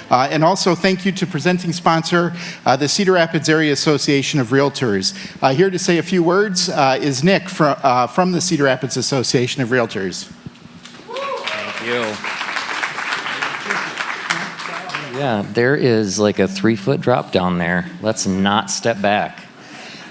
And also thank you to presenting sponsor, the Cedar Rapids Area Association of Realtors. Here to say a few words is Nick from the Cedar Rapids Association of Realtors. Thank you. Yeah, there is like a 3-foot drop down there. Let's not step back.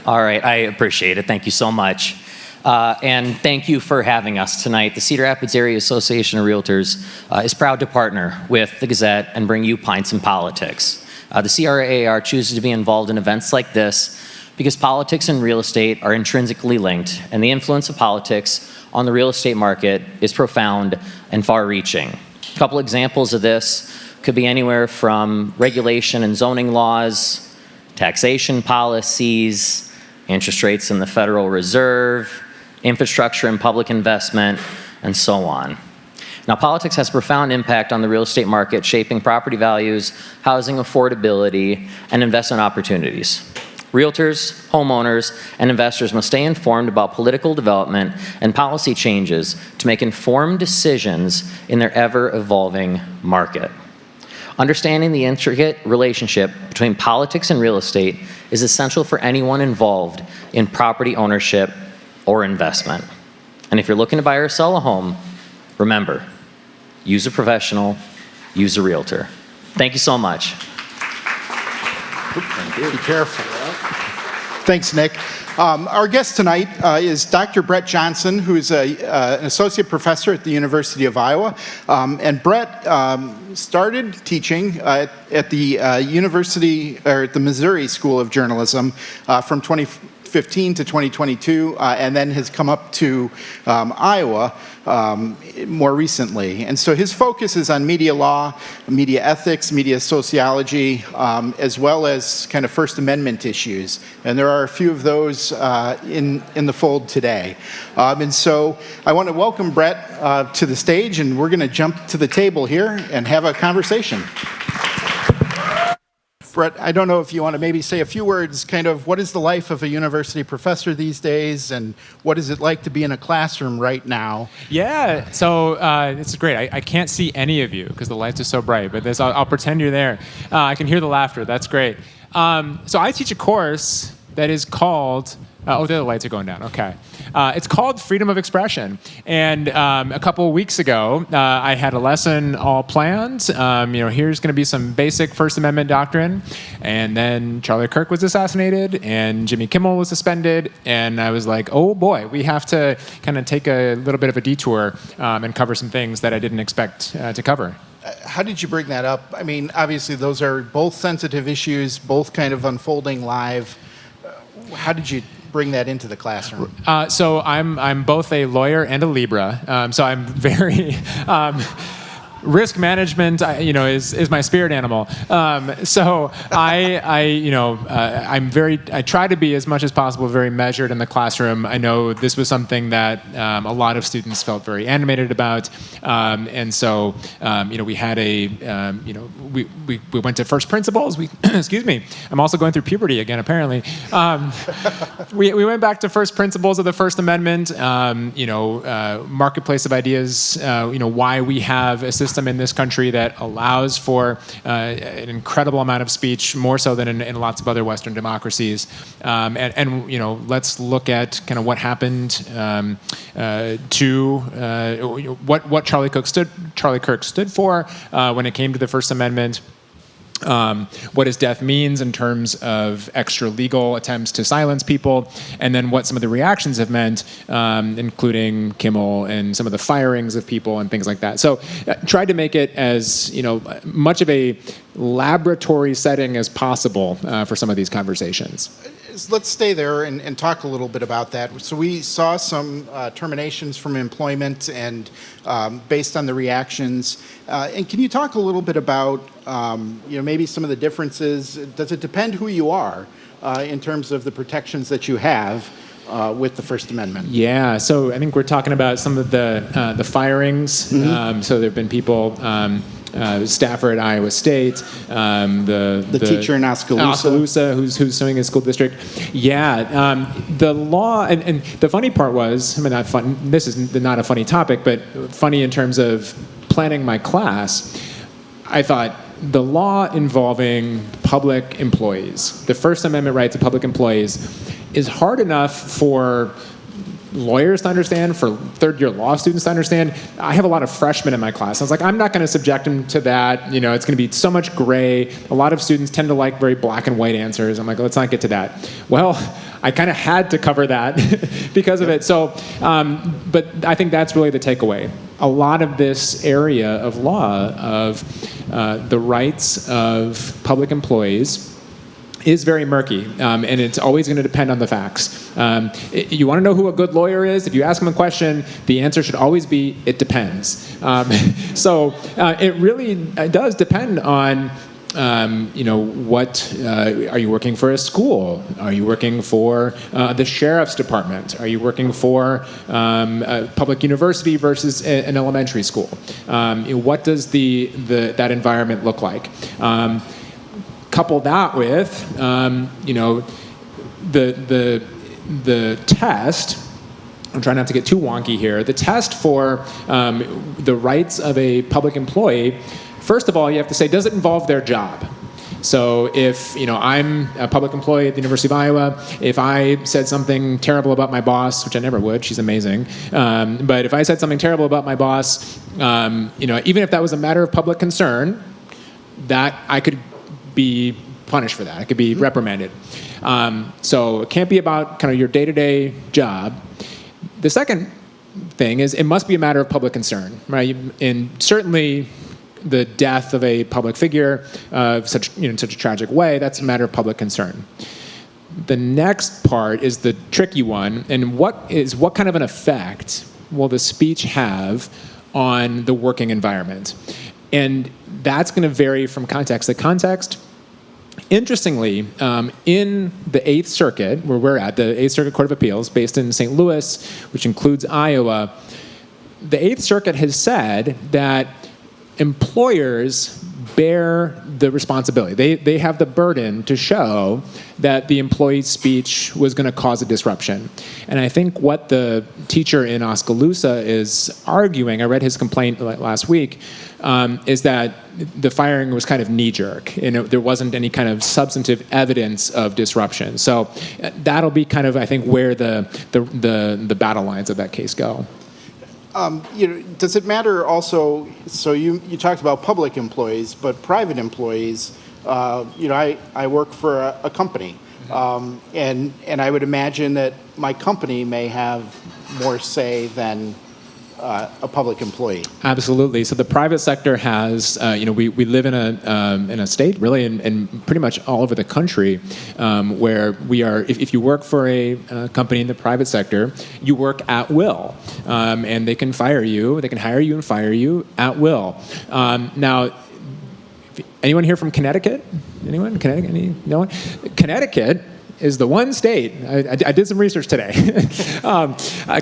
All right, I appreciate it. Thank you so much. And thank you for having us tonight. The Cedar Rapids Area Association of Realtors is proud to partner with the Gazette and bring you Pints Politics. The CRAAR chooses to be involved in events like this because politics and real estate are intrinsically linked, and the influence of politics on the real estate market is profound and far-reaching. A couple examples of this could be anywhere from regulation and zoning laws, taxation policies, interest rates in the Federal Reserve, infrastructure and public investment, and so on. Now, politics has a profound impact on the real estate market, shaping property values, housing affordability, and investment opportunities. Realtors, homeowners, and investors must stay informed about political development and policy changes to make informed decisions in their ever-evolving market. Understanding the intricate relationship between politics and real estate is essential for anyone involved in property ownership or investment. And if you're looking to buy or sell a home, remember, use a professional, use a realtor. Thank you so much. Thank you. Be careful. Thanks, Nick. Our guest tonight is Dr. Brett Johnson, who is an associate professor at the University of Iowa. And Brett started teaching at the University, or at the Missouri School of Journalism from 2015 to 2022, and then has come up to Iowa more recently. And so his focus is on media law, media ethics, media sociology, as well as kind of First Amendment issues. And there are a few of those in the fold today. And so I want to welcome Brett to the stage, and we're going to jump to the table here and have a conversation. Brett, I don't know if you want to maybe say a few words, kind of what is the life of a university professor these days, and what is it like to be in a classroom right now? Yeah, so it's great. I can't see any of you because the lights are so bright, but I'll pretend you're there. I can hear the laughter. That's great. So I teach a course that is called, the other lights are going down, okay. It's called Freedom of Expression. And a couple of weeks ago, I had a lesson all planned. Here's going to be some basic First Amendment doctrine. And then Charlie Kirk was assassinated, and Jimmy Kimmel was suspended. And I was like, oh boy, we have to kind of take a little bit of a detour and cover some things that I didn't expect to cover. How did you bring that up? I mean, obviously those are both sensitive issues, both kind of unfolding live. How did you bring that into the classroom? So I'm both a lawyer and a Libra. So I'm very risk management, is my spirit animal. So I try to be as much as possible very measured in the classroom. I know this was something that a lot of students felt very animated about, and so we had we went to first principles. Excuse me. I'm also going through puberty again, apparently. We went back to first principles of the First Amendment. Marketplace of ideas. Why we have a system in this country that allows for an incredible amount of speech, more so than in lots of other Western democracies. And let's look at kind of what happened to what Charlie Kirk stood for when it came to the First Amendment. What his death means in terms of extra legal attempts to silence people, and then what some of the reactions have meant, including Kimmel and some of the firings of people and things like that. So tried to make it as much of a laboratory setting as possible for some of these conversations. Let's stay there and talk a little bit about that. So we saw some terminations from employment and based on the reactions. And can you talk a little bit about maybe some of the differences? Does it depend who you are in terms of the protections that you have with the First Amendment? Yeah, so I think we're talking about some of the firings. Mm-hmm. So there have been people. Staffer at Iowa State, the teacher in Oskaloosa who's suing his school district. Yeah, the law, and the funny part was, not fun. This is not a funny topic, but funny in terms of planning my class. I thought, the law involving public employees, the First Amendment rights of public employees, is hard enough for lawyers to understand, for third-year law students to understand. I have a lot of freshmen in my class. I was like, I'm not going to subject them to that. You know, it's going to be so much gray. A lot of students tend to like very black and white answers. I'm like, let's not get to that. Well, I kind of had to cover that because of it. So, but I think that's really the takeaway. A lot of this area of law, of the rights of public employees, is very murky, and it's always going to depend on the facts. You want to know who a good lawyer is? If you ask them a question, the answer should always be, it depends. So it really does depend on, what, are you working for a school? Are you working for the sheriff's department? Are you working for a public university versus an elementary school? What does that environment look like? Couple that with, the test. I'm trying not to get too wonky here. The test for the rights of a public employee. First of all, you have to say, does it involve their job? So if, I'm a public employee at the University of Iowa, if I said something terrible about my boss, which I never would, she's amazing, but if I said something terrible about my boss, even if that was a matter of public concern, that I could be punished for that. I could be reprimanded. So it can't be about kind of your day-to-day job. The second thing is it must be a matter of public concern, right? And certainly the death of a public figure in such a tragic way, that's a matter of public concern. The next part is the tricky one, and what kind of an effect will the speech have on the working environment? And that's going to vary from context to context. Interestingly, in the 8th Circuit, where we're at, the 8th Circuit Court of Appeals, based in St. Louis, which includes Iowa, the 8th Circuit has said that employers bear the responsibility. They have the burden to show that the employee's speech was going to cause a disruption. And I think what the teacher in Oskaloosa is arguing, I read his complaint last week, is that the firing was kind of knee-jerk. There wasn't any kind of substantive evidence of disruption. So that'll be kind of, I think, where the battle lines of that case go. Does it matter also, so you talked about public employees, but private employees, I work for a company, and I would imagine that my company may have more say than a public employee. Absolutely. So the private sector has, we live in a state, really, and pretty much all over the country, where we are. If you work for a company in the private sector, you work at will, and they can fire you. They can hire you and fire you at will. Now, anyone here from Connecticut? Anyone? Connecticut? No one? Connecticut is the one state, I did some research today,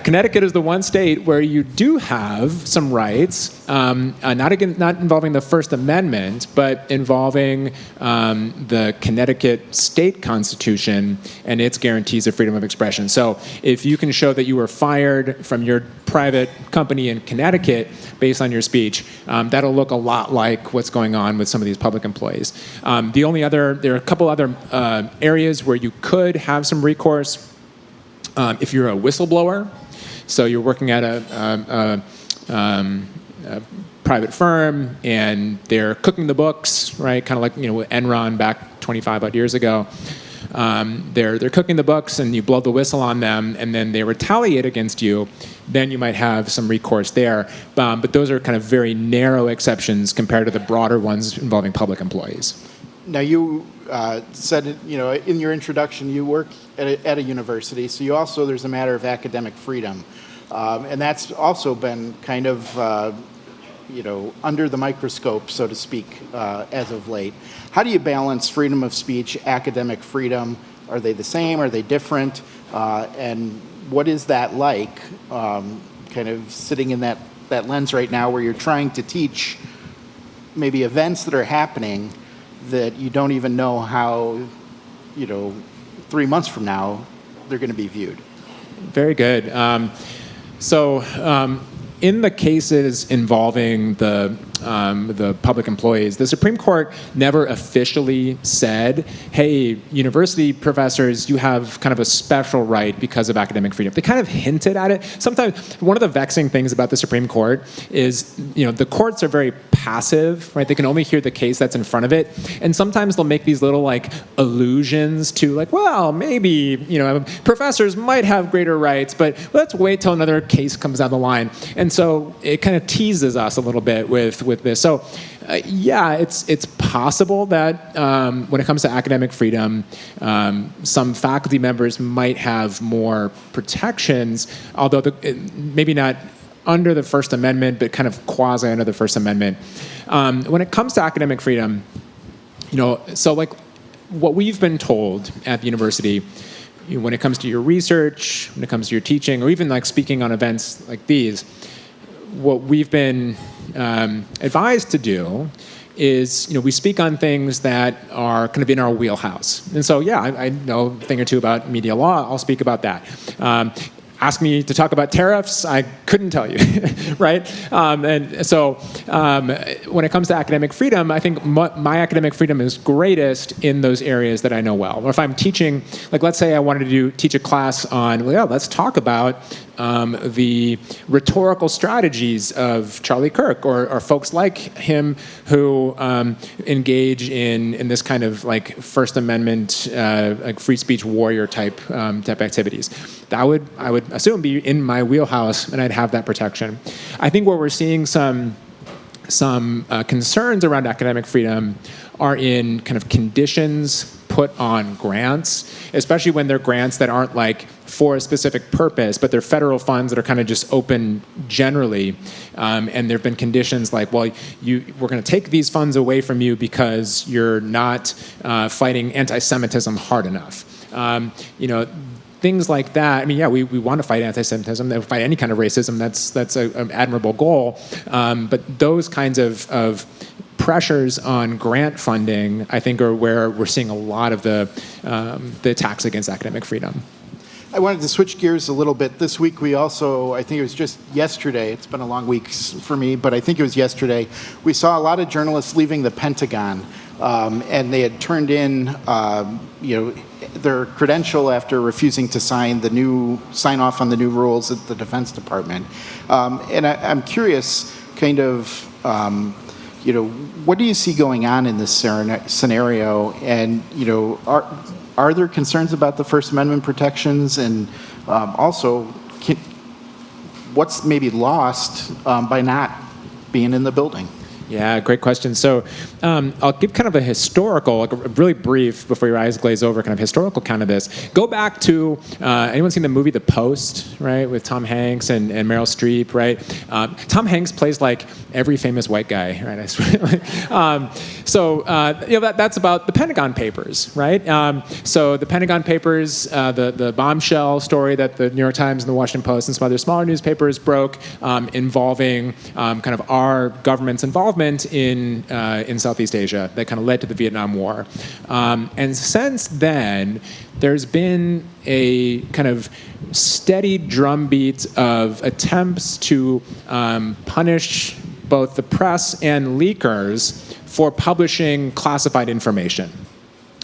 Connecticut is the one state where you do have some rights, not involving the First Amendment, but involving the Connecticut state constitution and its guarantees of freedom of expression. So if you can show that you were fired from your private company in Connecticut based on your speech, that'll look a lot like what's going on with some of these public employees. There are a couple other areas where you could have some recourse if you're a whistleblower. So you're working at a private firm and they're cooking the books, right? Kind of like with Enron back 25 odd years ago. They're cooking the books and you blow the whistle on them and then they retaliate against you, then you might have some recourse there. But those are kind of very narrow exceptions compared to the broader ones involving public employees. Now you said, in your introduction, you work at a university, so there's a matter of academic freedom. And that's also been kind of, under the microscope, so to speak, as of late. How do you balance freedom of speech, academic freedom? Are they the same? Are they different? And what is that like, kind of sitting in that lens right now where you're trying to teach maybe events that are happening that you don't even know how, 3 months from now, they're going to be viewed? Very good. So in the cases involving the the public employees. The Supreme Court never officially said, hey, university professors, you have kind of a special right because of academic freedom. They kind of hinted at it. Sometimes one of the vexing things about the Supreme Court is, the courts are very passive, right? They can only hear the case that's in front of it. And sometimes they'll make these little like allusions to like, well, maybe, professors might have greater rights, but let's wait till another case comes down the line. And so it kind of teases us a little bit with this. So it's possible that when it comes to academic freedom, some faculty members might have more protections, although maybe not under the First Amendment, but kind of quasi under the First Amendment. When it comes to academic freedom, so like what we've been told at the university, when it comes to your research, when it comes to your teaching, or even like speaking on events like these, what we've been advised to do is, we speak on things that are kind of in our wheelhouse. And so, I know a thing or two about media law. I'll speak about that. Ask me to talk about tariffs, I couldn't tell you, right? And so when it comes to academic freedom, I think my academic freedom is greatest in those areas that I know well. Or if I'm teaching, like let's say I wanted to teach a class on, let's talk about the rhetorical strategies of Charlie Kirk or folks like him who engage in this kind of like First Amendment, like free speech warrior type activities. That I would assume be in my wheelhouse, and I'd have that protection. I think where we're seeing some concerns around academic freedom are in kind of conditions put on grants, especially when they're grants that aren't like for a specific purpose, but they're federal funds that are kind of just open generally. And there have been conditions like, we're going to take these funds away from you because you're not fighting anti-Semitism hard enough. Things like that. I mean, we want to fight anti-Semitism, fight any kind of racism. That's an admirable goal. But those kinds of pressures on grant funding, I think, are where we're seeing a lot of the attacks against academic freedom. I wanted to switch gears a little bit. This week we also, I think it was just yesterday, it's been a long week for me, but I think it was yesterday, we saw a lot of journalists leaving the Pentagon, and they had turned in their credential after refusing to sign off on the new rules at the Defense Department. And I'm curious, kind of, what do you see going on in this scenario? And, are there concerns about the First Amendment protections? And also, what's maybe lost by not being in the building? Yeah, great question. So I'll give kind of a historical, like a really brief, before your eyes glaze over, kind of historical count of this. Go back to, anyone seen the movie The Post, right, with Tom Hanks and Meryl Streep, right? Tom Hanks plays like every famous white guy, right? I swear. That's about the Pentagon Papers, right? So the Pentagon Papers, the bombshell story that the New York Times and the Washington Post and some other smaller newspapers broke involving kind of our government's involvement in Southeast Asia that kind of led to the Vietnam War. And since then, there's been a kind of steady drumbeat of attempts to punish both the press and leakers for publishing classified information.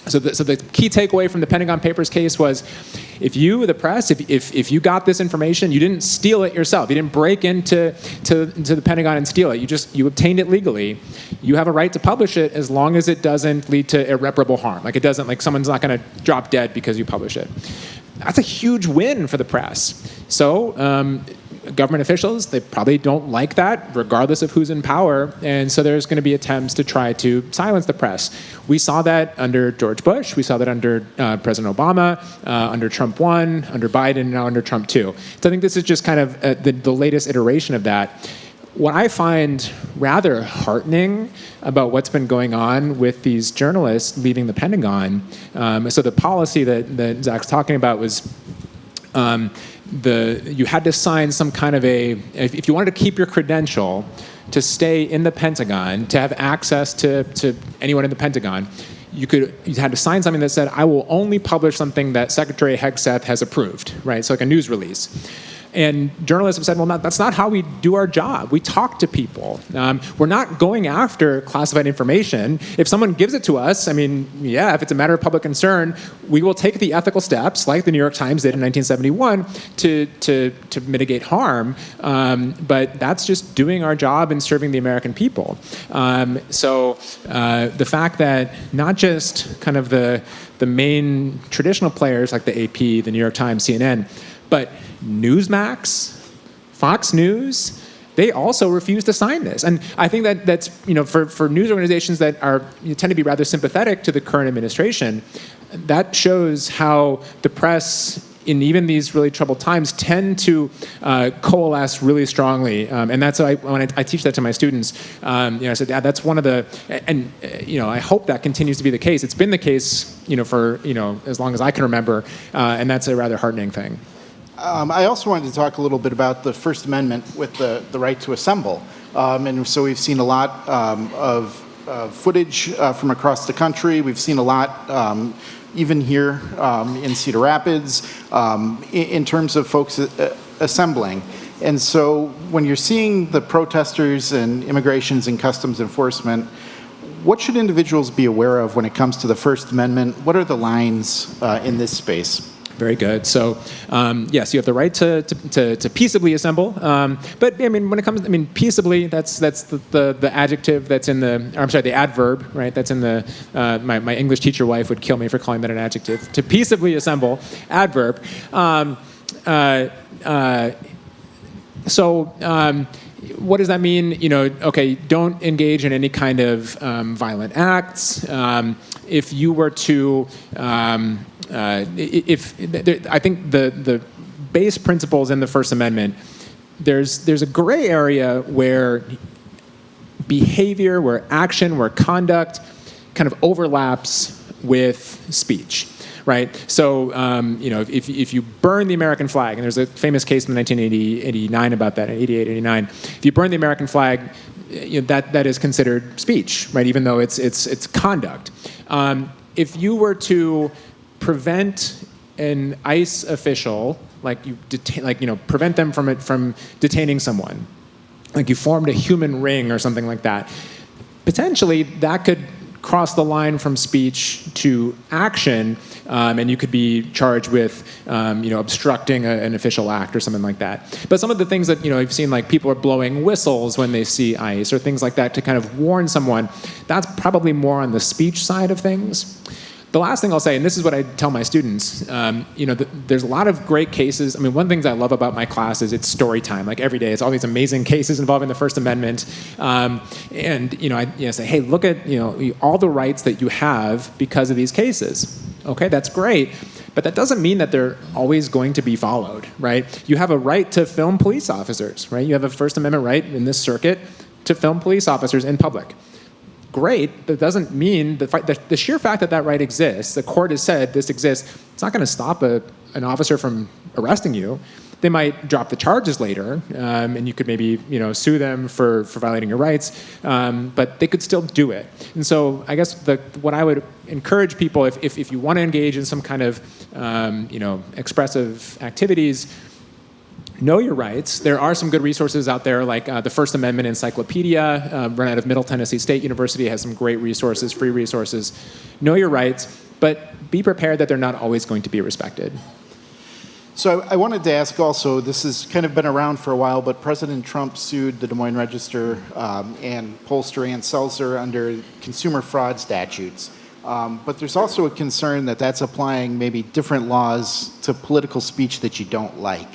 So the key takeaway from the Pentagon Papers case was, if you, the press, if you got this information, you didn't steal it yourself. You didn't break into the Pentagon and steal it. You obtained it legally. You have a right to publish it as long as it doesn't lead to irreparable harm. Like it doesn't, like someone's not going to drop dead because you publish it. That's a huge win for the press. So government officials, they probably don't like that, regardless of who's in power. And so there's going to be attempts to try to silence the press. We saw that under George Bush. We saw that under President Obama, under Trump 1, under Biden, and now under Trump 2. So I think this is just kind of the latest iteration of that. What I find rather heartening about what's been going on with these journalists leaving the Pentagon, so the policy that Zach's talking about was you had to sign some kind of if you wanted to keep your credential to stay in the Pentagon, to have access to anyone in the Pentagon, you had to sign something that said, I will only publish something that Secretary Hegseth has approved, right? So like a news release. And journalists have said, well, that's not how we do our job. We talk to people. We're not going after classified information. If someone gives it to us, I mean, yeah, if it's a matter of public concern, we will take the ethical steps, like the New York Times did in 1971, to mitigate harm. But that's just doing our job and serving the American people. So the fact that not just kind of the main traditional players like the AP, the New York Times, CNN, but Newsmax, Fox News, they also refuse to sign this. And I think that's, for news organizations that tend to be rather sympathetic to the current administration, that shows how the press in even these really troubled times tend to coalesce really strongly. And that's when I teach that to my students, I said, that's one of the, and I hope that continues to be the case. It's been the case, for, as long as I can remember, and that's a rather heartening thing. I also wanted to talk a little bit about the First Amendment with the right to assemble. And so we've seen a lot of footage from across the country. We've seen a lot even here in Cedar Rapids in terms of folks assembling. And so when you're seeing the protesters and immigrations and customs enforcement, what should individuals be aware of when it comes to the First Amendment? What are the lines in this space? Very good. So, yes, you have the right to peaceably assemble. But I mean, when it comes, peaceably, that's the adjective that's in the adverb, right? That's in the my English teacher wife would kill me for calling that an adjective. To peaceably assemble, adverb. What does that mean? Okay, don't engage in any kind of violent acts. If you were to I think the base principles in the First Amendment, there's a gray area where behavior, where action, where conduct kind of overlaps with speech, right? So, if you burn the American flag, and there's a famous case in 1989 about that, 88, 89, if you burn the American flag, that is considered speech, right? Even though it's conduct. If you were to prevent an ICE official, prevent them from detaining someone, like you formed a human ring or something like that, potentially that could cross the line from speech to action, and you could be charged with, obstructing an official act or something like that. But some of the things that, I've seen, like people are blowing whistles when they see ICE or things like that to kind of warn someone, that's probably more on the speech side of things. The last thing I'll say, and this is what I tell my students, there's a lot of great cases. One of the things I love about my class is it's story time. Like every day, it's all these amazing cases involving the First Amendment. I say, hey, look at, all the rights that you have because of these cases. Okay, that's great. But that doesn't mean that they're always going to be followed, right? You have a right to film police officers, right? You have a First Amendment right in this circuit to film police officers in public. Great, that doesn't mean the sheer fact that right exists, the court has said this exists, it's not going to stop an officer from arresting you. They might drop the charges later, and you could maybe sue them for violating your rights, but they could still do it. And so I guess what I would encourage people, if you want to engage in some kind of expressive activities, know your rights. There are some good resources out there, like the First Amendment Encyclopedia, run out of Middle Tennessee State University, has some great resources, free resources. Know your rights, but be prepared that they're not always going to be respected. So I wanted to ask also, this has kind of been around for a while, but President Trump sued the Des Moines Register and pollster Ann Selzer under consumer fraud statutes. But there's also a concern that that's applying maybe different laws to political speech that you don't like.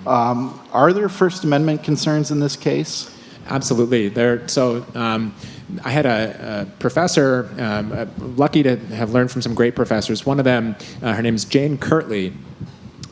Are there First Amendment concerns in this case? Absolutely. I had a professor, lucky to have learned from some great professors. One of them, her name is Jane Kirtley.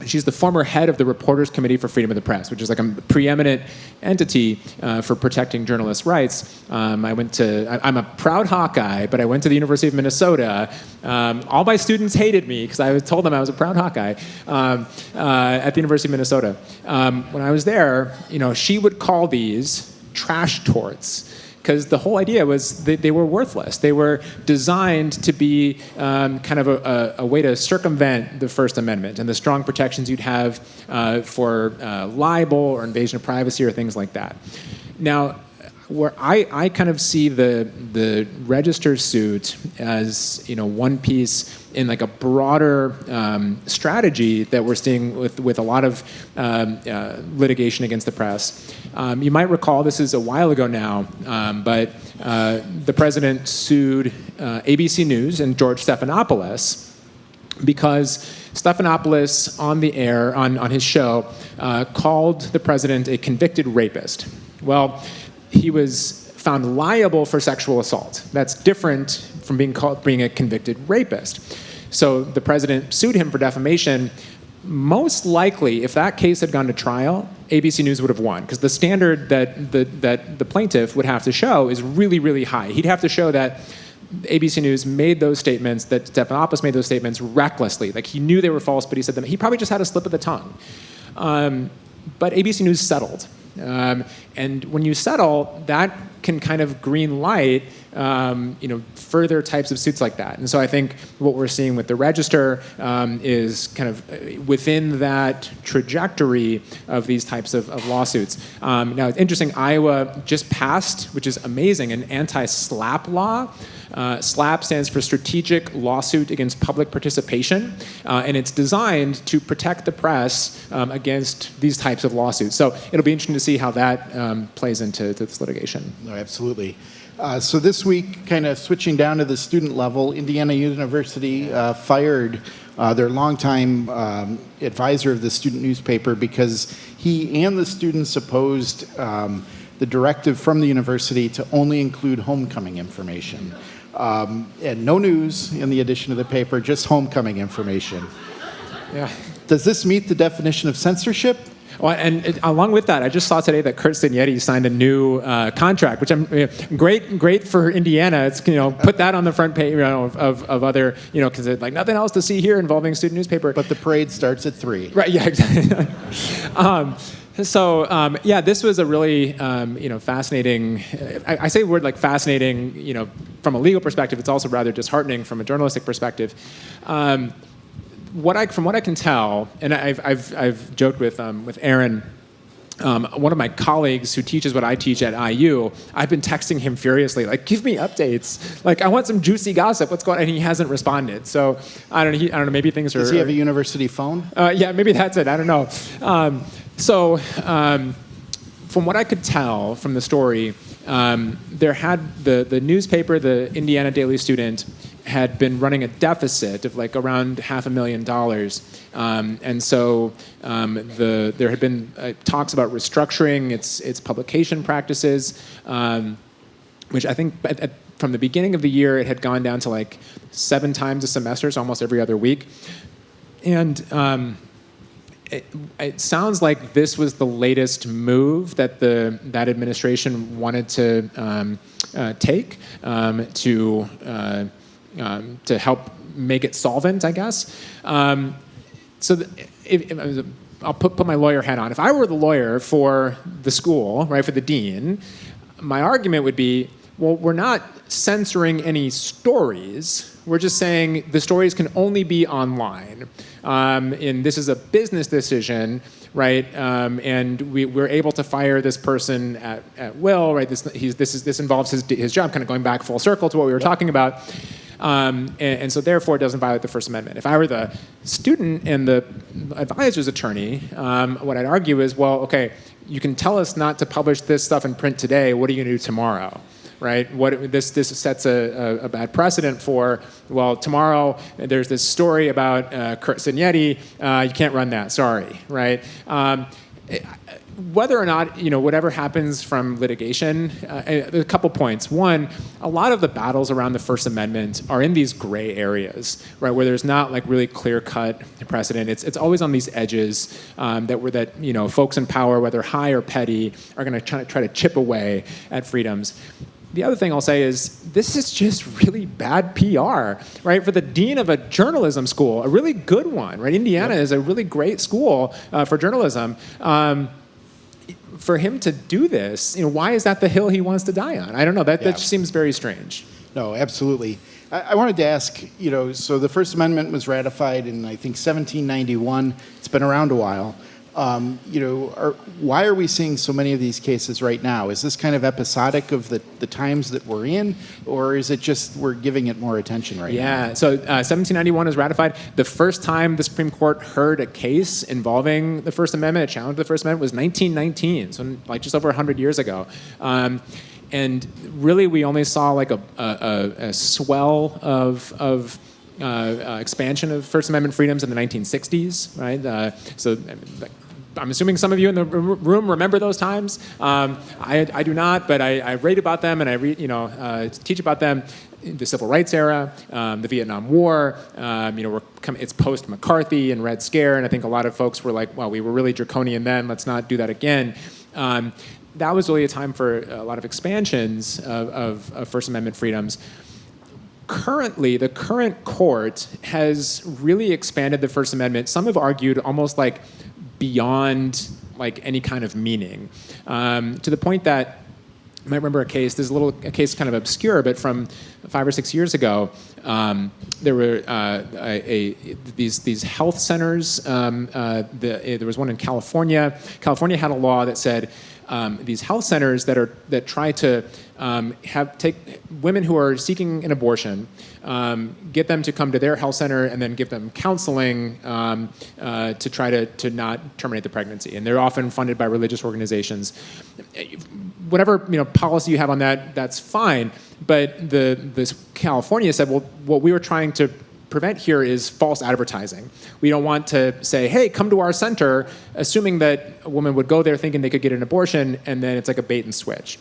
She's the former head of the Reporters Committee for Freedom of the Press, which is like a preeminent entity for protecting journalists' rights. I'm a proud Hawkeye, but I went to the University of Minnesota. All my students hated me because I told them I was a proud Hawkeye at the University of Minnesota. When I was there, she would call these trash torts, because the whole idea was they were worthless. They were designed to be kind of a way to circumvent the First Amendment and the strong protections you'd have for libel or invasion of privacy or things like that. Now, where I kind of see the Register suit as one piece in like a broader strategy that we're seeing with a lot of litigation against the press. You might recall this is a while ago now, but the president sued ABC News and George Stephanopoulos because Stephanopoulos on the air on his show called the president a convicted rapist. Well, he was found liable for sexual assault. That's different from being a convicted rapist. So the president sued him for defamation. Most likely, if that case had gone to trial, ABC News would have won, because the standard that the plaintiff would have to show is really, really high. He'd have to show that ABC News made those statements, that Stephanopoulos made those statements recklessly. Like, he knew they were false, but he said them. He probably just had a slip of the tongue. But ABC News settled. And when you settle, that can kind of green light, further types of suits like that. And so I think what we're seeing with the Register is kind of within that trajectory of these types of lawsuits. Now, it's interesting, Iowa just passed, which is amazing, an anti-SLAPP law. SLAPP stands for Strategic Lawsuit Against Public Participation, and it's designed to protect the press against these types of lawsuits. So it'll be interesting to see how that plays into this litigation. No, absolutely. So this week, kind of switching down to the student level, Indiana University fired their longtime advisor of the student newspaper because he and the students opposed the directive from the university to only include homecoming information. And no news in the edition of the paper, just homecoming information. Yeah. Does this meet the definition of censorship? Well, and along with that, I just saw today that Kurt Signetti signed a new contract, which I'm great for Indiana. It's put that on the front page of other because there's like nothing else to see here involving student newspaper. But the parade starts at 3. Right? Yeah, exactly. So this was a really fascinating. I say the word like fascinating. From a legal perspective, it's also rather disheartening from a journalistic perspective. From what I can tell, and I've joked with Aaron, one of my colleagues who teaches what I teach at IU, I've been texting him furiously, like, give me updates. Like, I want some juicy gossip. What's going on? And he hasn't responded. So I don't know. Maybe things are. Does he have a university phone? Yeah, maybe that's it. I don't know. From what I could tell from the story, there had the newspaper, the Indiana Daily Student, had been running a deficit of like around $500,000, and so there had been talks about restructuring its publication practices, which I think from the beginning of the year it had gone down to like 7 times a semester, so almost every other week, and it sounds like this was the latest move that that administration wanted to take to help make it solvent, I guess. I'll put my lawyer hat on. If I were the lawyer for the school, right, for the dean, my argument would be, well, we're not censoring any stories. We're just saying the stories can only be online. And this is a business decision, right? And we're able to fire this person at will, right? This involves his job, kind of going back full circle to what we were talking about. And so therefore it doesn't violate the First Amendment. If I were the student and the advisor's attorney, what I'd argue is, well, okay, you can tell us not to publish this stuff in print today. What are you going to do tomorrow? Right? This sets a bad precedent for, well, tomorrow there's this story about Kurt Signetti. You can't run that. Sorry. Right? Whether or not, whatever happens from litigation, a couple points. One, a lot of the battles around the First Amendment are in these gray areas, right, where there's not like really clear-cut precedent. It's always on these edges that folks in power, whether high or petty, are going to try to chip away at freedoms. The other thing I'll say is this is just really bad PR, right? For the dean of a journalism school, a really good one, right? Indiana is a really great school for journalism. for him to do this, why is that the hill he wants to die on? I don't know. That just seems very strange. No, absolutely. I wanted to ask, so the First Amendment was ratified in, I think, 1791. It's been around a while. Why are we seeing so many of these cases right now? Is this kind of episodic of the times that we're in, or is it just we're giving it more attention right now? Yeah, so 1791 was ratified. The first time the Supreme Court heard a case involving the First Amendment, a challenge to the First Amendment, was 1919, so like just over 100 years ago. And really, we only saw like a swell of expansion of First Amendment freedoms in the 1960s, right? So I'm assuming some of you in the room remember those times. I do not, but I read about them and I teach about them. The Civil Rights era, the Vietnam War. It's post McCarthy and Red Scare, and I think a lot of folks were like, "Well, we were really draconian then. Let's not do that again." That was really a time for a lot of expansions of First Amendment freedoms. Currently, the current court has really expanded the First Amendment. Some have argued almost like beyond like any kind of meaning, to the point that you might remember a case. There's a case kind of obscure, but from 5 or 6 years ago, there were these health centers. There was one in California. California had a law that said these health centers that try to take women who are seeking an abortion, get them to come to their health center, and then give them counseling to try to not terminate the pregnancy. And they're often funded by religious organizations. Whatever policy you have on that, that's fine. But this California said, well, what we were trying to prevent here is false advertising. We don't want to say, hey, come to our center, assuming that a woman would go there thinking they could get an abortion, and then it's like a bait and switch.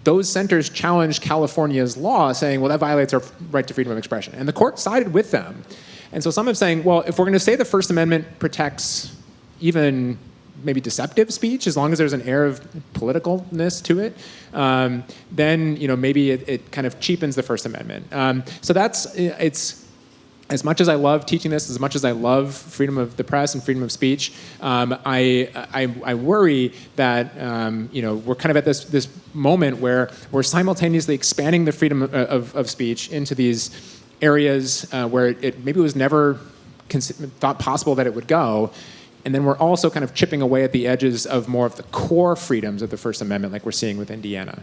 Those centers challenged California's law, saying, well, that violates our right to freedom of expression. And the court sided with them. And so some are saying, well, if we're going to say the First Amendment protects even maybe deceptive speech, as long as there's an air of politicalness to it, then maybe it kind of cheapens the First Amendment. So it's as much as I love teaching this, as much as I love freedom of the press and freedom of speech, I worry that we're kind of at this moment where we're simultaneously expanding the freedom of speech into these areas where it maybe was never thought possible that it would go. And then we're also kind of chipping away at the edges of more of the core freedoms of the First Amendment, like we're seeing with Indiana.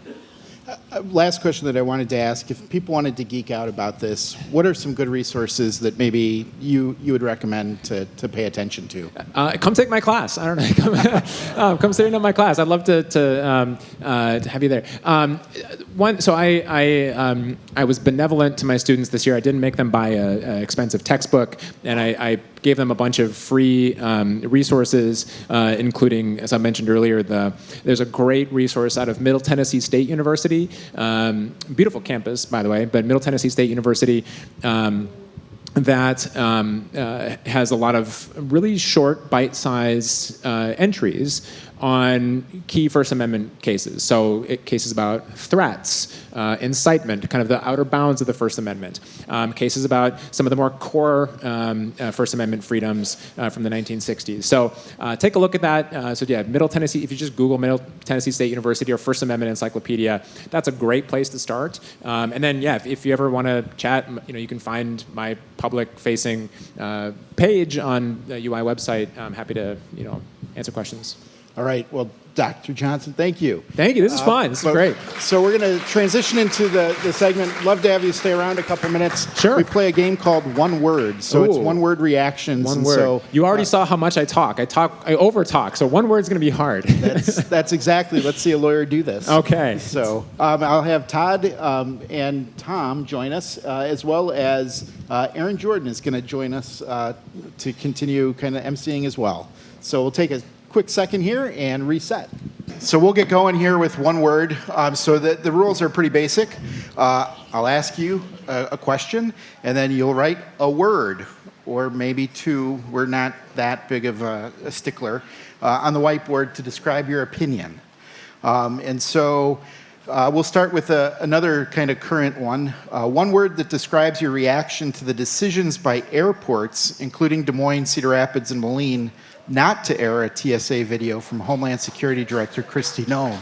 Last question that I wanted to ask, if people wanted to geek out about this, what are some good resources that maybe you would recommend to pay attention to? Come take my class. I don't know. Come sit in on my class. I'd love to have you there. I was benevolent to my students this year. I didn't make them buy an expensive textbook, and I gave them a bunch of free resources, including, as I mentioned earlier, there's a great resource out of Middle Tennessee State University. Beautiful campus, by the way, but Middle Tennessee State University that has a lot of really short, bite-sized entries on key First Amendment cases. So cases about threats, incitement, kind of the outer bounds of the First Amendment. Cases about some of the more core First Amendment freedoms from the 1960s. So take a look at that. Middle Tennessee, if you just Google Middle Tennessee State University or First Amendment Encyclopedia, that's a great place to start. And then, if you ever want to chat, you can find my public-facing page on the UI website. I'm happy to, answer questions. All right. Well, Dr. Johnson, thank you. Thank you. This is fun. This is great. So we're going to transition into the segment. Love to have you stay around a couple minutes. Sure. We play a game called One Word. So it's one-word reactions. One word. So, you already saw how much I talk. I over-talk. So one word's going to be hard. That's exactly. Let's see a lawyer do this. Okay. So I'll have Todd and Tom join us, as well as Aaron Jordan is going to join us to continue kind of emceeing as well. So we'll take a quick second here and reset. So we'll get going here with one word. So the rules are pretty basic. I'll ask you a question, and then you'll write a word, or maybe two. We're not that big of a stickler on the whiteboard to describe your opinion. And so we'll start with another kind of current one. One word that describes your reaction to the decisions by airports, including Des Moines, Cedar Rapids, and Moline, not to air a TSA video from Homeland Security Director Kristi Noem.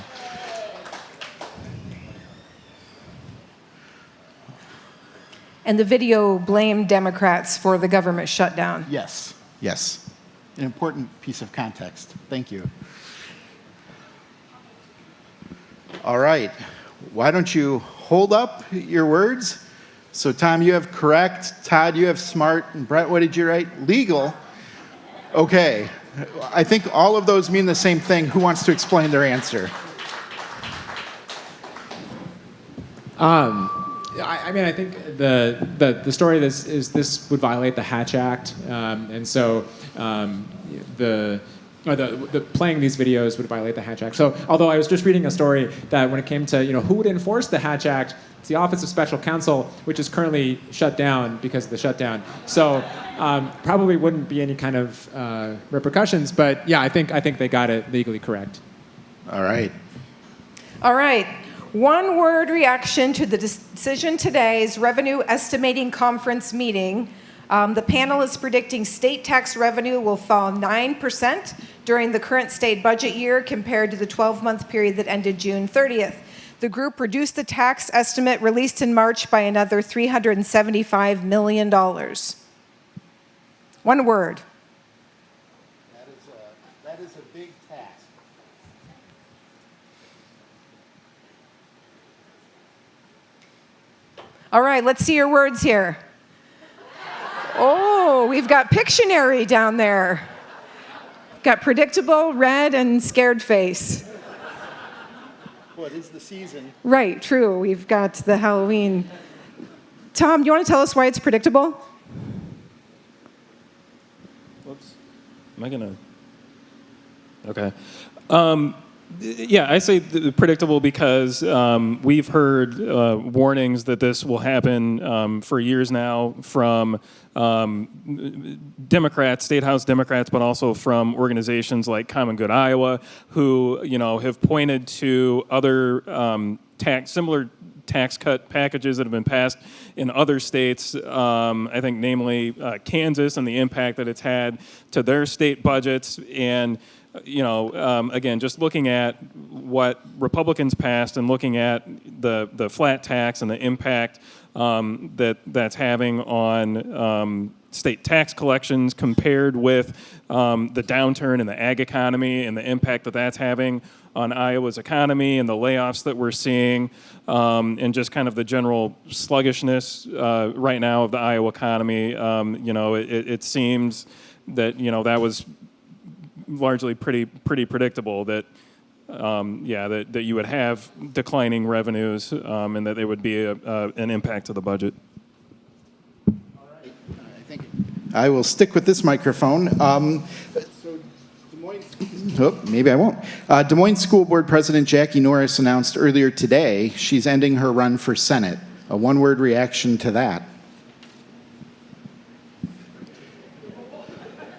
And the video blamed Democrats for the government shutdown. Yes, yes. An important piece of context. Thank you. All right. Why don't you hold up your words? So, Tom, you have correct. Todd, you have smart. And Brett, what did you write? Legal. Okay. I think all of those mean the same thing. Who wants to explain their answer? I mean, I think the story is this would violate the Hatch Act, and so the playing these videos would violate the Hatch Act. So, although I was just reading a story that when it came to who would enforce the Hatch Act, it's the Office of Special Counsel, which is currently shut down because of the shutdown. So probably wouldn't be any kind of repercussions. But yeah, I think they got it legally correct. All right. All right. One word reaction to the decision today's revenue estimating conference meeting. The panel is predicting state tax revenue will fall 9% during the current state budget year compared to the 12-month period that ended June 30th. The group reduced the tax estimate released in March by another $375 million. One word. That is a big task. All right, let's see your words here. Oh, we've got Pictionary down there. Got predictable, red, and scared face. Well, it is the season. Right, true. We've got the Halloween. Tom, do you want to tell us why it's predictable? Whoops. Am I going to? Okay. Yeah, I say predictable because we've heard warnings that this will happen for years now from Democrats, State House Democrats, but also from organizations like Common Good Iowa, who have pointed to other similar tax cut packages that have been passed in other states. I think, namely Kansas, and the impact that it's had to their state budgets. And again, just looking at what Republicans passed and looking at the flat tax and the impact that's having on state tax collections compared with the downturn in the ag economy and the impact that that's having on Iowa's economy and the layoffs that we're seeing, and just kind of the general sluggishness right now of the Iowa economy. It seems that that was largely pretty predictable that that you would have declining revenues and that there would be an impact to the budget. All right. I think I will stick with this microphone. Maybe I won't. Des Moines School Board President Jackie Norris announced earlier today she's ending her run for Senate. A one-word reaction to that.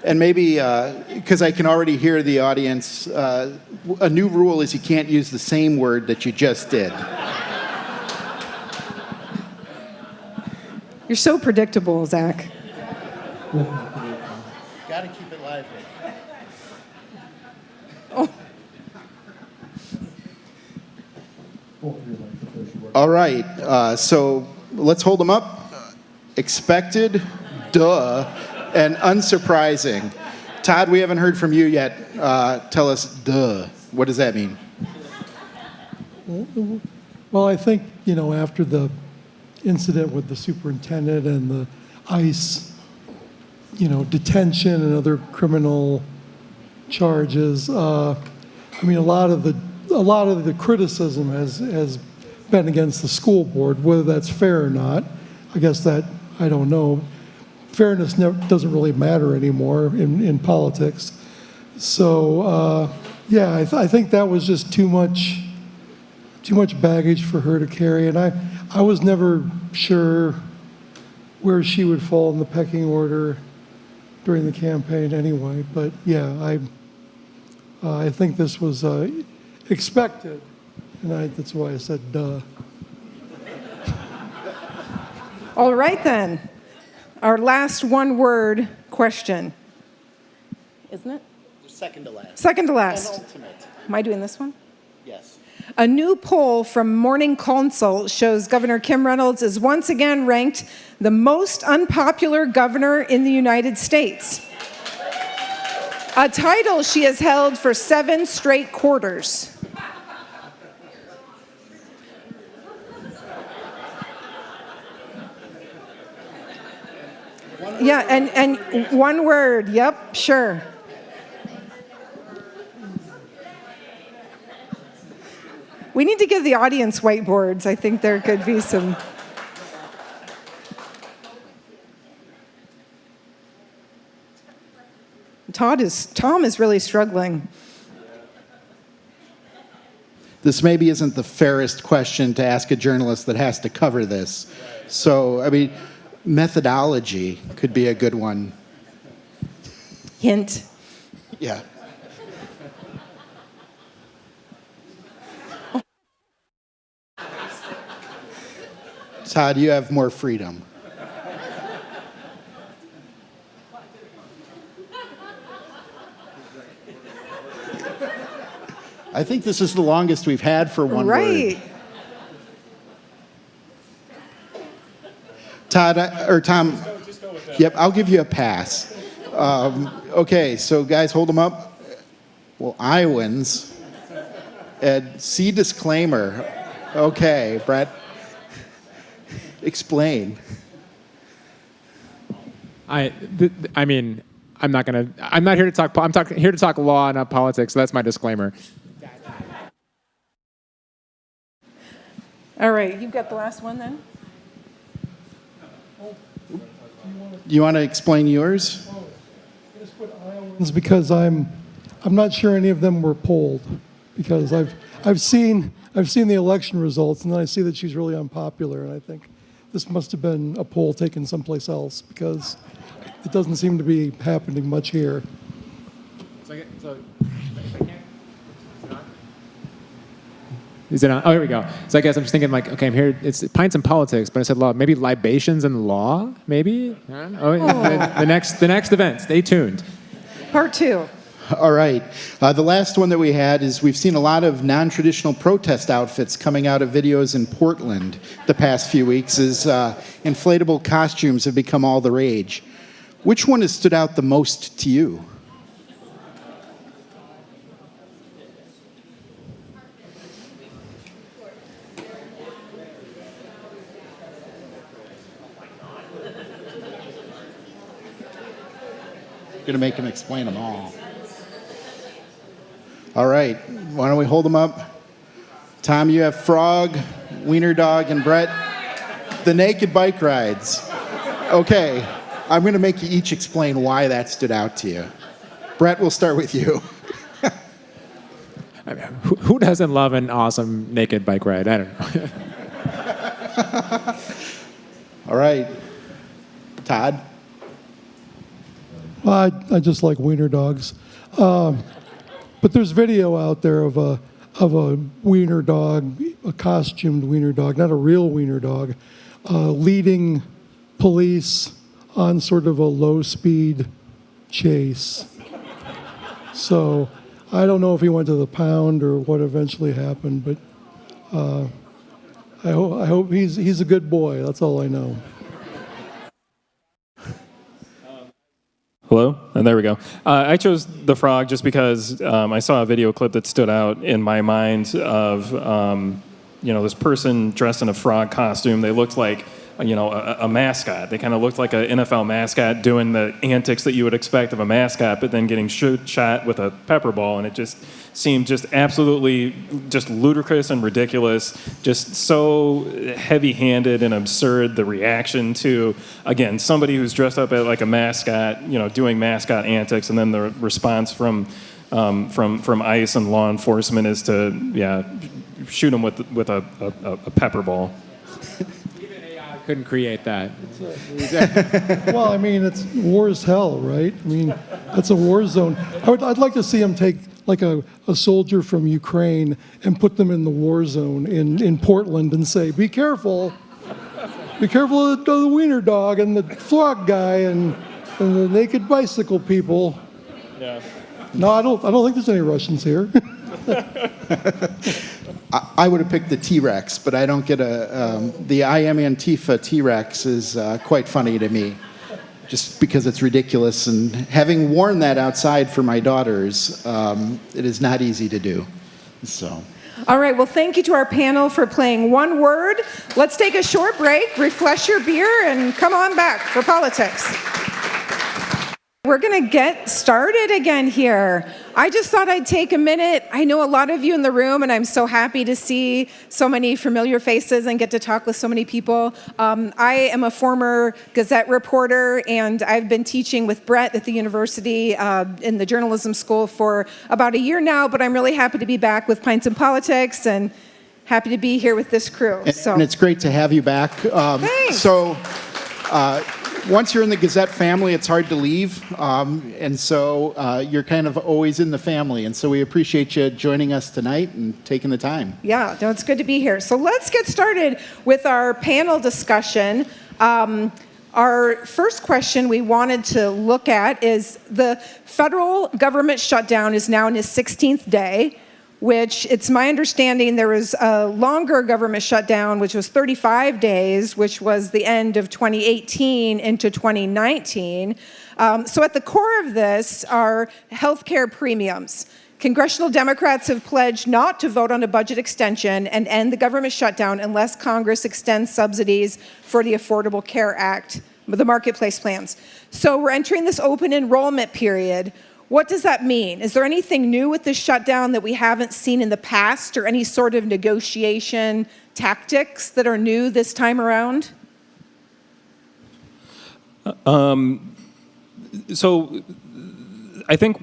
And maybe, because I can already hear the audience, a new rule is you can't use the same word that you just did. You're so predictable, Zach. Got to keep it lively. Oh. All right, so let's hold them up. Expected, duh, and unsurprising. Todd, we haven't heard from you yet. Tell us, duh. What does that mean? Well, I think, after the incident with the superintendent and the ICE, detention and other criminal charges, a lot of the criticism has been against the school board. Whether that's fair or not, I guess that, I don't know. Fairness doesn't really matter anymore in politics. So, I think that was just too much baggage for her to carry. And I was never sure where she would fall in the pecking order during the campaign anyway. But yeah, I think this was expected, and that's why I said duh. All right, then. Our last one-word question. Isn't it? Second to last. Second to last. Penultimate. Am I doing this one? Yes. A new poll from Morning Consult shows Governor Kim Reynolds is once again ranked the most unpopular governor in the United States, a title she has held for 7 straight quarters. Yeah, and one word. Yep, sure. We need to give the audience whiteboards. I think there could be some. Tom is really struggling. This maybe isn't the fairest question to ask a journalist that has to cover this. So, I mean, methodology could be a good one. Hint. Yeah. Todd, you have more freedom. I think this is the longest we've had for one Right. word. Todd, or Tom, yep, I'll give you a pass. Okay, so guys, hold them up. Well, Iowans. And see disclaimer. Okay, Brett. Explain. I mean, I'm not here to talk. I'm here to talk law, not politics. So that's my disclaimer. All right, you've got the last one then? You want to explain yours? It's because I'm not sure any of them were polled, because I've seen the election results, and then I see that she's really unpopular, and I think this must have been a poll taken someplace else, because it doesn't seem to be happening much here. Is it on? Oh, here we go. So I guess I'm just thinking like, okay, I'm here. It's Pints and Politics, but I said law. Maybe libations and law. Maybe. Oh, the next event. Stay tuned. Part 2. All right. The last one that we had is we've seen a lot of non-traditional protest outfits coming out of videos in Portland the past few weeks as inflatable costumes have become all the rage. Which one has stood out the most to you? Going to make him explain them all. All right, why don't we hold them up? Tom, you have Frog, Wiener Dog, and Brett, the naked bike rides. Okay, I'm going to make you each explain why that stood out to you. Brett, we'll start with you. I mean, who doesn't love an awesome naked bike ride? I don't know. All right, Todd. Well, I just like wiener dogs, but there's video out there of a wiener dog, a costumed wiener dog, not a real wiener dog, leading police on sort of a low-speed chase. So I don't know if he went to the pound or what eventually happened, but I hope he's a good boy. That's all I know. Hello? And there we go. I chose the frog just because I saw a video clip that stood out in my mind of, this person dressed in a frog costume. They looked like, a mascot. They kind of looked like an NFL mascot doing the antics that you would expect of a mascot, but then getting shot with a pepper ball. And it just seemed just absolutely just ludicrous and ridiculous, just so heavy-handed and absurd, the reaction to, again, somebody who's dressed up like a mascot, doing mascot antics, and then the response from ICE and law enforcement is to, shoot them with a pepper ball. Even AI couldn't create that. Well, I mean, it's war is hell, right? I mean, that's a war zone. I'd like to see him take like a soldier from Ukraine and put them in the war zone in Portland and say, be careful of the wiener dog and the frog guy and the naked bicycle people. Yeah. No, I don't think there's any Russians here. I would have picked the T-Rex, but I don't get the I am Antifa T-Rex is quite funny to me, just because it's ridiculous. And having worn that outside for my daughters, it is not easy to do. So. All right, well, thank you to our panel for playing one word. Let's take a short break, refresh your beer, and come on back for politics. We're going to get started again here. I just thought I'd take a minute. I know a lot of you in the room, and I'm so happy to see so many familiar faces and get to talk with so many people. I am a former Gazette reporter, and I've been teaching with Brett at the university in the journalism school for about a year now, but I'm really happy to be back with Pints and Politics and happy to be here with this crew. And it's great to have you back. Thanks. So once you're in the Gazette family, it's hard to leave. And so you're kind of always in the family. And so we appreciate you joining us tonight and taking the time. Yeah, no, it's good to be here. So let's get started with our panel discussion. Our first question we wanted to look at is the federal government shutdown is now in its 16th day, which it's my understanding there was a longer government shutdown, which was 35 days, which was the end of 2018 into 2019. So at the core of this are healthcare premiums. Congressional Democrats have pledged not to vote on a budget extension and end the government shutdown unless Congress extends subsidies for the Affordable Care Act, the marketplace plans. So we're entering this open enrollment period. What does that mean? Is there anything new with this shutdown that we haven't seen in the past, or any sort of negotiation tactics that are new this time around? So I think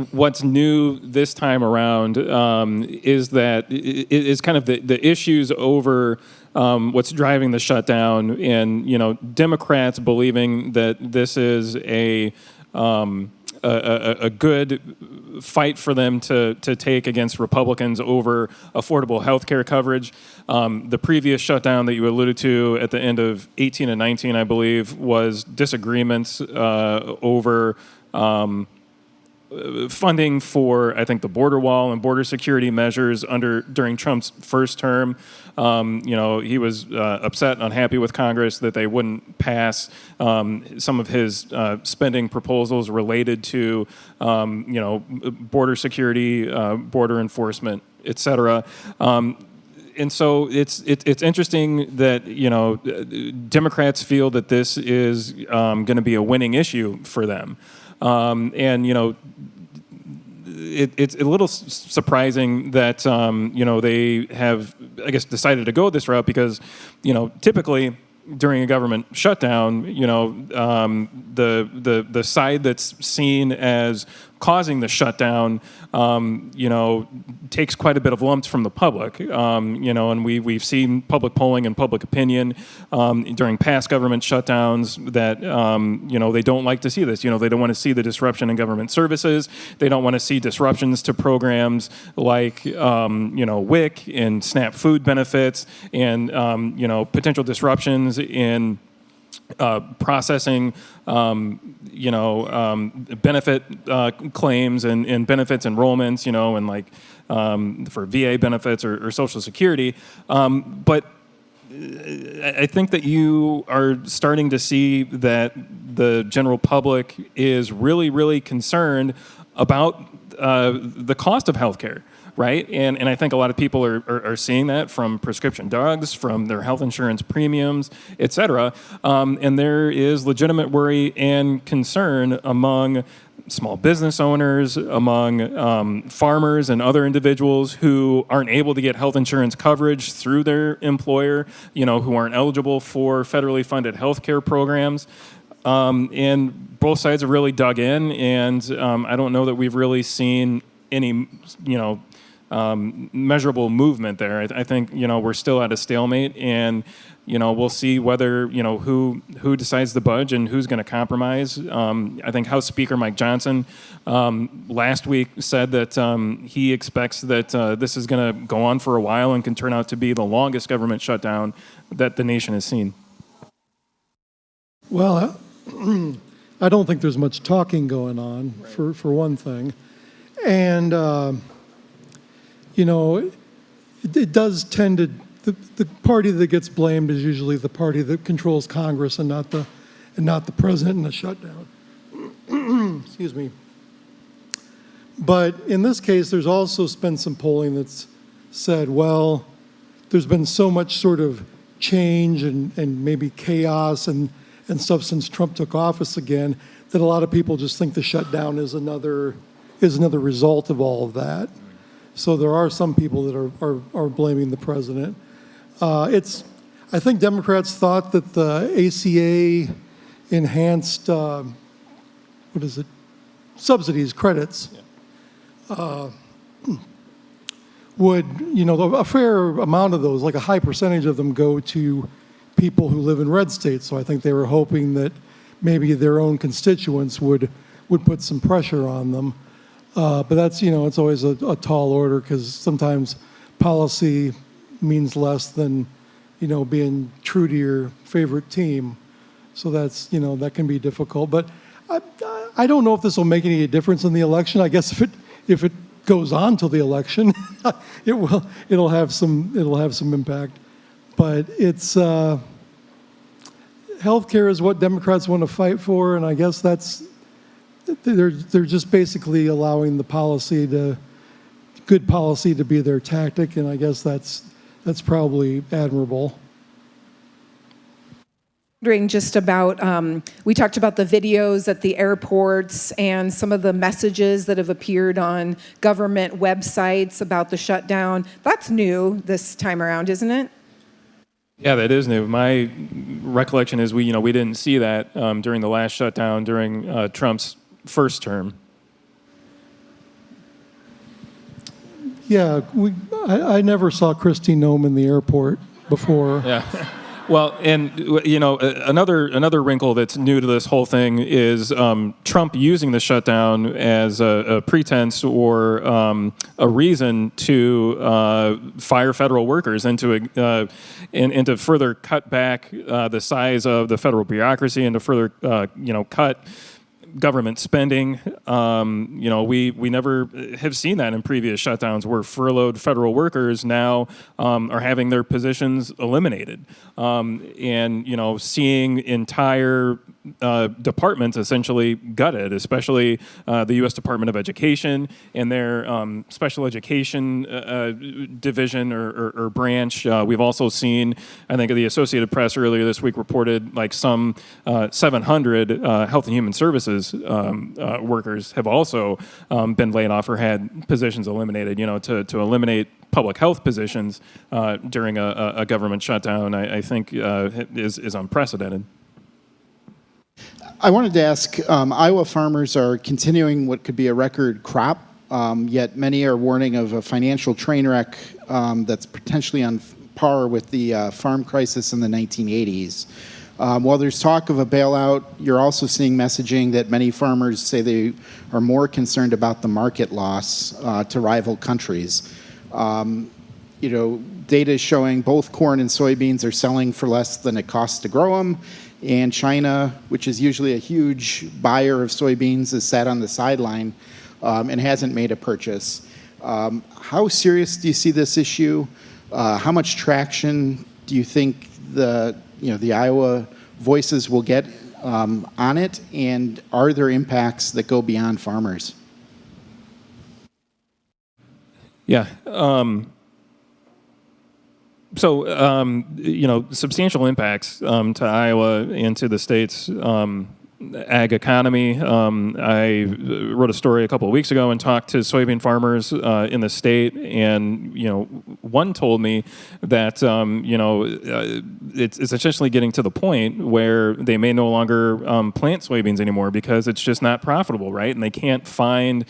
what's new this time around is kind of the issues over what's driving the shutdown, and Democrats believing that this is a good fight for them to take against Republicans over affordable health care coverage. The previous shutdown that you alluded to at the end of 18 and 19, I believe, was disagreements over funding for, I think, the border wall and border security measures during Trump's first term. He was upset and unhappy with Congress that they wouldn't pass some of his spending proposals related to, border security, border enforcement, et cetera. And so it's interesting that Democrats feel that this is going to be a winning issue for them. It's a little surprising that they have, I guess, decided to go this route because typically during a government shutdown, the side that's seen as causing the shutdown, takes quite a bit of lumps from the public, and we've seen public polling and public opinion during past government shutdowns that, they don't like to see this. They don't want to see the disruption in government services. They don't want to see disruptions to programs like, WIC and SNAP food benefits and, potential disruptions in processing, benefit claims and benefits enrollments, for VA benefits or Social Security. But I think that you are starting to see that the general public is really, really concerned about the cost of healthcare. Right, and I think a lot of people are seeing that from prescription drugs, from their health insurance premiums, et cetera. And there is legitimate worry and concern among small business owners, among farmers and other individuals who aren't able to get health insurance coverage through their employer, who aren't eligible for federally funded health care programs. And both sides have really dug in, and I don't know that we've really seen any, measurable movement there. I think we're still at a stalemate, and we'll see whether who decides to budge and who's going to compromise. I think House Speaker Mike Johnson last week said that he expects that this is going to go on for a while and can turn out to be the longest government shutdown that the nation has seen. Well, I don't think there's much talking going on, for one thing. And, it does tend to, the party that gets blamed is usually the party that controls Congress and not the president in the shutdown. Excuse me. But in this case, there's also been some polling that's said, well, there's been so much sort of change and maybe chaos and stuff since Trump took office again, that a lot of people just think the shutdown is another result of all of that. So there are some people that are blaming the president. I think Democrats thought that the ACA enhanced, subsidies, credits, would, a fair amount of those, like a high percentage of them, go to people who live in red states. So I think they were hoping that maybe their own constituents would put some pressure on them. But that's, it's always a tall order, because sometimes policy means less than, being true to your favorite team. So that's, that can be difficult. But I don't know if this will make any difference in the election. I guess if it goes on till the election, it'll have some impact. But it's healthcare is what Democrats want to fight for, and I guess they're just basically allowing the good policy to be their tactic, and I guess that's probably admirable. Wondering just about, we talked about the videos at the airports and some of the messages that have appeared on government websites about the shutdown. That's new this time around, isn't it? Yeah, that is new. My recollection is we didn't see that during the last shutdown during Trump's first term. Yeah, I never saw Kristi Noem in the airport before. Yeah. Well, and another wrinkle that's new to this whole thing is Trump using the shutdown as a pretense or a reason to fire federal workers and to further cut back the size of the federal bureaucracy and to further cut government spending. We never have seen that in previous shutdowns, where furloughed federal workers now are having their positions eliminated, and seeing entire departments essentially gutted, especially the U.S. Department of Education and their special education division or branch. We've also seen, I think the Associated Press earlier this week reported like some 700 Health and Human Services workers have also been laid off or had positions eliminated. To eliminate public health positions during a government shutdown, I think is unprecedented. I wanted to ask, Iowa farmers are continuing what could be a record crop, yet many are warning of a financial train wreck that's potentially on par with the farm crisis in the 1980s. While there's talk of a bailout, you're also seeing messaging that many farmers say they are more concerned about the market loss to rival countries. Data is showing both corn and soybeans are selling for less than it costs to grow them, and China, which is usually a huge buyer of soybeans, is sat on the sideline and hasn't made a purchase. How serious do you see this issue? How much traction do you think the Iowa voices will get on it, and are there impacts that go beyond farmers? Yeah. Substantial impacts to Iowa and to the state's ag economy. I wrote a story a couple of weeks ago and talked to soybean farmers in the state, and one told me that it's essentially getting to the point where they may no longer plant soybeans anymore because it's just not profitable, right? And they can't find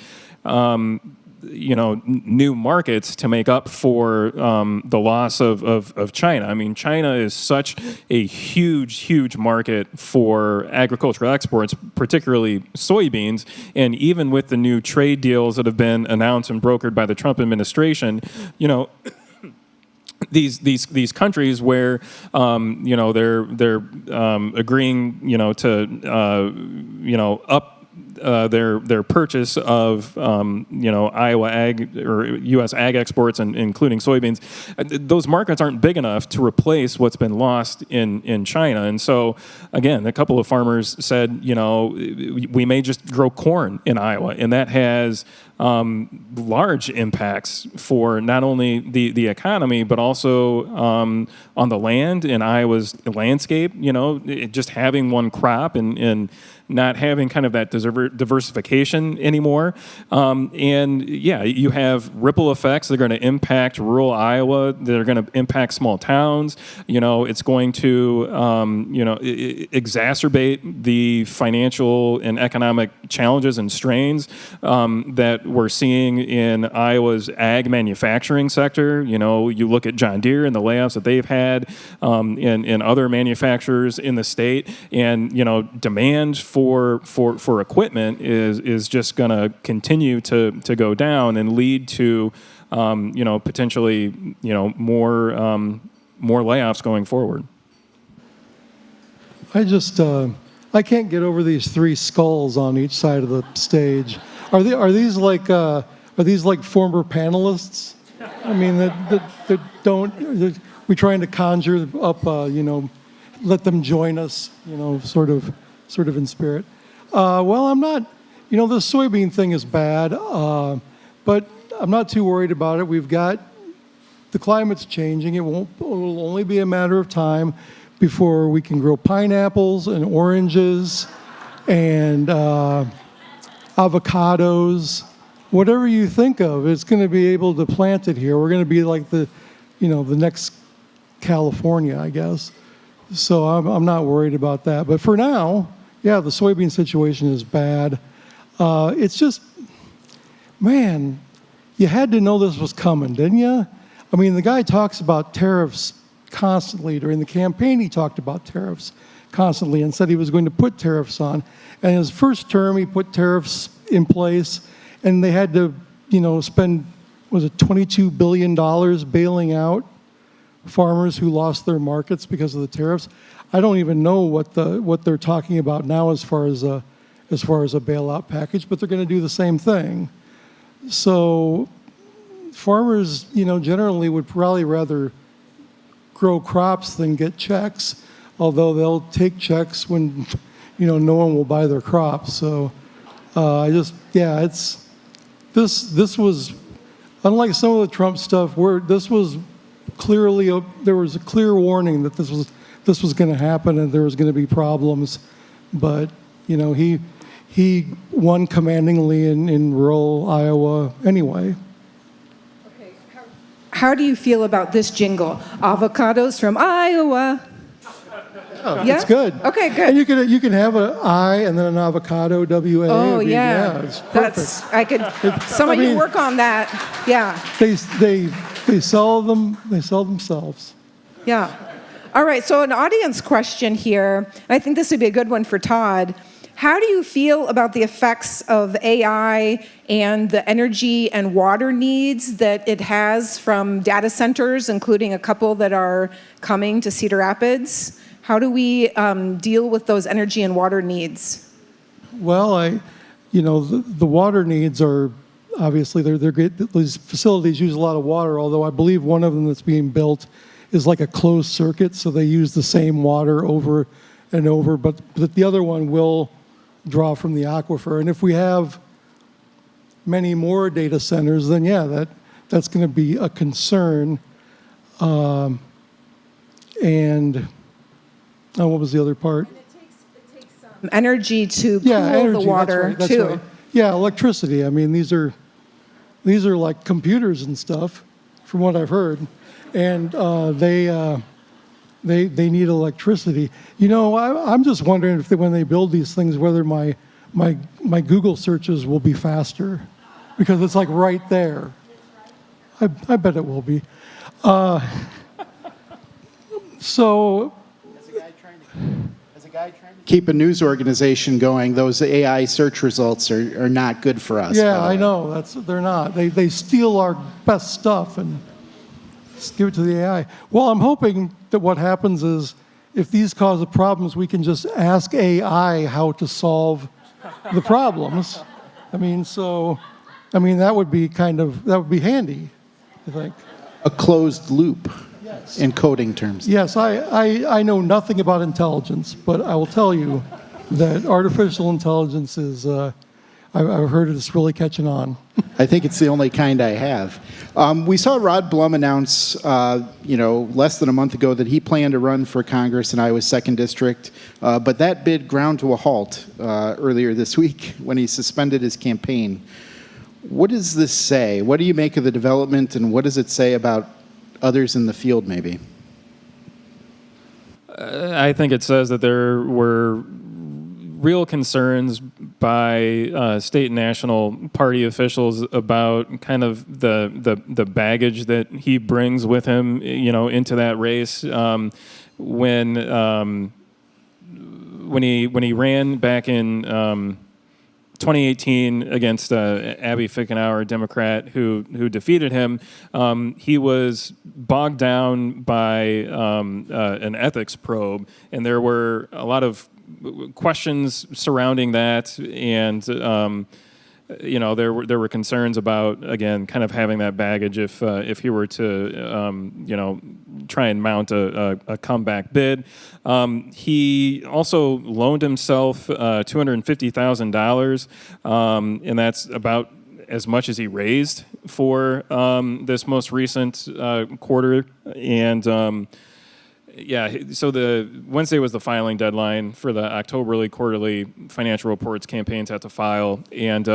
new markets to make up for the loss of China. I mean, China is such a huge market for agricultural exports, particularly soybeans. And even with the new trade deals that have been announced and brokered by the Trump administration, these countries where they're agreeing to up their purchase of Iowa ag or U.S. ag exports, and including soybeans. Those markets aren't big enough to replace what's been lost in China. And so, again, a couple of farmers said, we may just grow corn in Iowa, and that has large impacts for not only the economy, but also on the land in Iowa's landscape. Just having one crop and not having kind of that diversification anymore. You have ripple effects that are going to impact rural Iowa, that are going to impact small towns. It's going to, exacerbate the financial and economic challenges and strains that we're seeing in Iowa's ag manufacturing sector. You look at John Deere and the layoffs that they've had, and other manufacturers in the state, and demand for equipment is just going to continue to go down and lead to potentially more layoffs going forward. I can't get over these three skulls on each side of the stage. Are these like former panelists? I mean, that don't. We trying to conjure up, let them join us, sort of in spirit. Well, I'm not. The soybean thing is bad, but I'm not too worried about it. We've got the climate's changing. It will only be a matter of time before we can grow pineapples and oranges and avocados, whatever you think of. It's going to be able to plant it here. We're going to be like the next California, I guess. So I'm not worried about that. But for now, yeah, the soybean situation is bad. It's just, man, you had to know this was coming, didn't you? I mean, the guy talks about tariffs constantly. During the campaign, he talked about tariffs constantly and said he was going to put tariffs on. And his first term, he put tariffs in place, and they had to, spend, was it $22 billion bailing out farmers who lost their markets because of the tariffs. I don't even know what they're talking about now as far as a bailout package, but they're going to do the same thing. So farmers, generally would probably rather grow crops than get checks, although they'll take checks when no one will buy their crops. So this was, unlike some of the Trump stuff, where this was clearly there was a clear warning that this was going to happen and there was going to be problems, but he won commandingly in rural Iowa anyway. Okay, how do you feel about this jingle? Avocados from Iowa. Oh, yeah? It's good. Okay, good. And you can have an I and then an avocado, WA. Oh, yeah. It's perfect. Some of you work on that. Yeah. They sell them. They sell themselves. Yeah. All right. So an audience question here. I think this would be a good one for Todd. How do you feel about the effects of AI and the energy and water needs that it has from data centers, including a couple that are coming to Cedar Rapids? How do we deal with those energy and water needs? Well, the water needs are obviously they're great. These facilities use a lot of water, although I believe one of them that's being built is like a closed circuit, so they use the same water over and over, but the other one will draw from the aquifer. And if we have many more data centers, then yeah, that's going to be a concern. And what was the other part? And it takes energy to cool the water that's too. right. Yeah, electricity. I mean, these are like computers and stuff, from what I've heard, and they need electricity. I'm just wondering if when they build these things, whether my Google searches will be faster, because it's like right there. I bet it will be. So. As a guy trying to keep a news organization going, those AI search results are not good for us. Yeah, I know. They're not. They steal our best stuff and just give it to the AI. Well, I'm hoping that what happens is if these cause problems, we can just ask AI how to solve the problems. That would be handy, I think. A closed loop in coding terms. Yes, I know nothing about intelligence, but I will tell you that artificial intelligence is, I've heard it's really catching on. I think it's the only kind I have. We saw Rod Blum announce, less than a month ago that he planned to run for Congress in Iowa's 2nd District, but that bid ground to a halt earlier this week when he suspended his campaign. What does this say? What do you make of the development, and what does it say about others in the field, maybe? I think it says that there were real concerns by state and national party officials about kind of the baggage that he brings with him, into that race. When he ran back in 2018 against Abby Fickenauer, a Democrat who defeated him, he was bogged down by an ethics probe, and there were a lot of questions surrounding that, and there were concerns about, again, kind of having that baggage if he were to try and mount a comeback bid. He also loaned himself $250,000, and that's about as much as he raised for this most recent quarter, and so the Wednesday was the filing deadline for the Octoberly quarterly financial reports campaigns had to file, and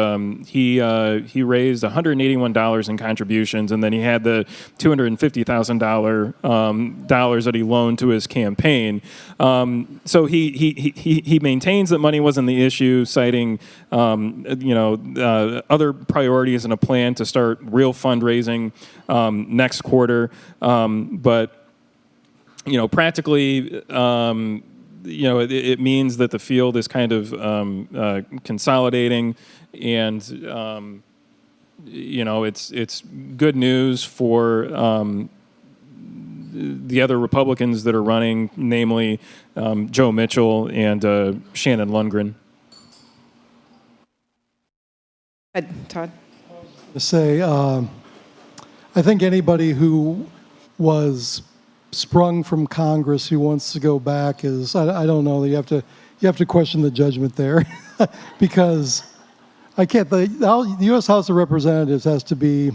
he raised $181 in contributions, and then he had the $250,000 dollars that he loaned to his campaign. So he maintains that money wasn't the issue, citing other priorities and a plan to start real fundraising next quarter, but. Practically, it means that the field is kind of consolidating, and it's good news for the other Republicans that are running, namely Joe Mitchell and Shannon Lundgren. Todd. To say, I think anybody who was sprung from Congress who wants to go back is, I don't know, you have to question the judgment there because the U.S. House of Representatives has to be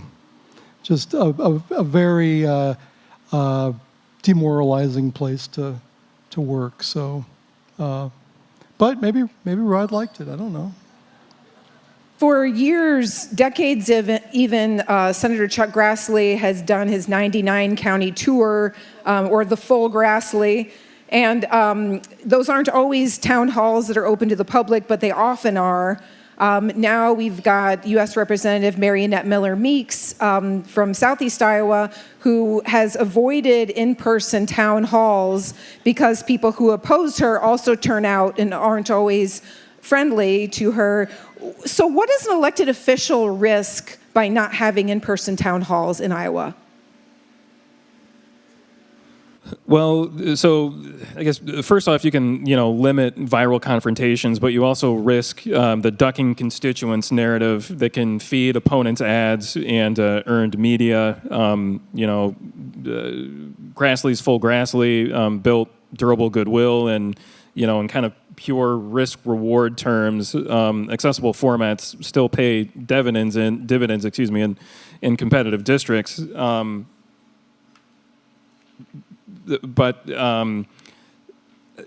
just a very demoralizing place to work. So, but maybe Rod liked it. I don't know. For years, decades even, Senator Chuck Grassley has done his 99 county tour, or the full Grassley. And those aren't always town halls that are open to the public, but they often are. Now we've got U.S. Representative Marionette Miller Meeks from Southeast Iowa, who has avoided in-person town halls because people who oppose her also turn out and aren't always friendly to her. So what does an elected official risk by not having in-person town halls in Iowa? Well, so I guess first off, you can limit viral confrontations, but you also risk the ducking constituents narrative that can feed opponents' ads and earned media. Grassley's full Grassley built durable goodwill, and in kind of pure risk-reward terms, accessible formats still pay dividends in competitive districts. But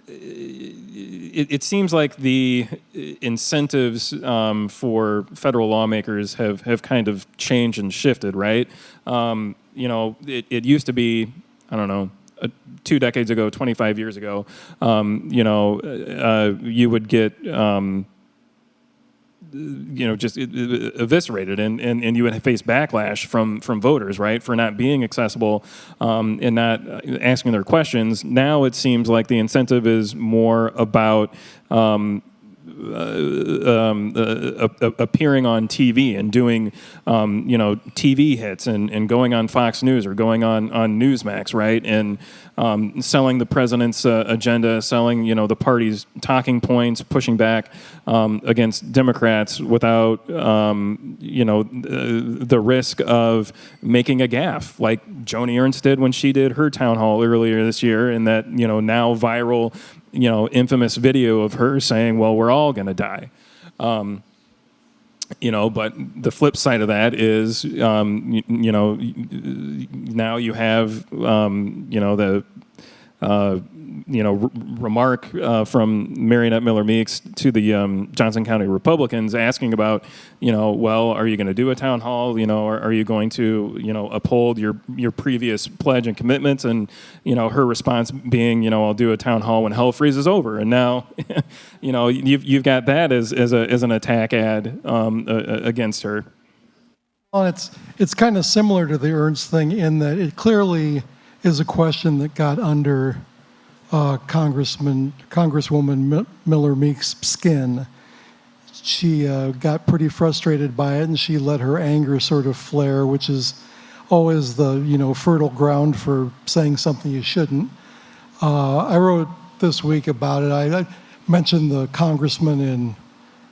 it seems like the incentives for federal lawmakers have kind of changed and shifted, right? It used to be, I don't know, 2 decades ago, 25 years ago, you would get, just eviscerated, and you would face backlash from voters, right, for not being accessible and not asking their questions. Now it seems like the incentive is more about appearing on TV and doing, TV hits and going on Fox News or going on Newsmax, right? And selling the president's agenda, selling, the party's talking points, pushing back against Democrats without, the risk of making a gaffe, like Joni Ernst did when she did her town hall earlier this year, and that, now viral, infamous video of her saying, well, we're all going to die. But the flip side of that is, now you have, remark from Marionette Miller Meeks to the Johnson County Republicans asking about, well, are you going to do a town hall? Are you going to, uphold your previous pledge and commitments? And, her response being, I'll do a town hall when hell freezes over. And now, you've got that as an attack ad against her. Well, it's kind of similar to the Ernst thing in that it clearly is a question that got under Congresswoman Miller Meeks' skin. She got pretty frustrated by it, and she let her anger sort of flare, which is always the fertile ground for saying something you shouldn't. I wrote this week about it. I mentioned the congressman in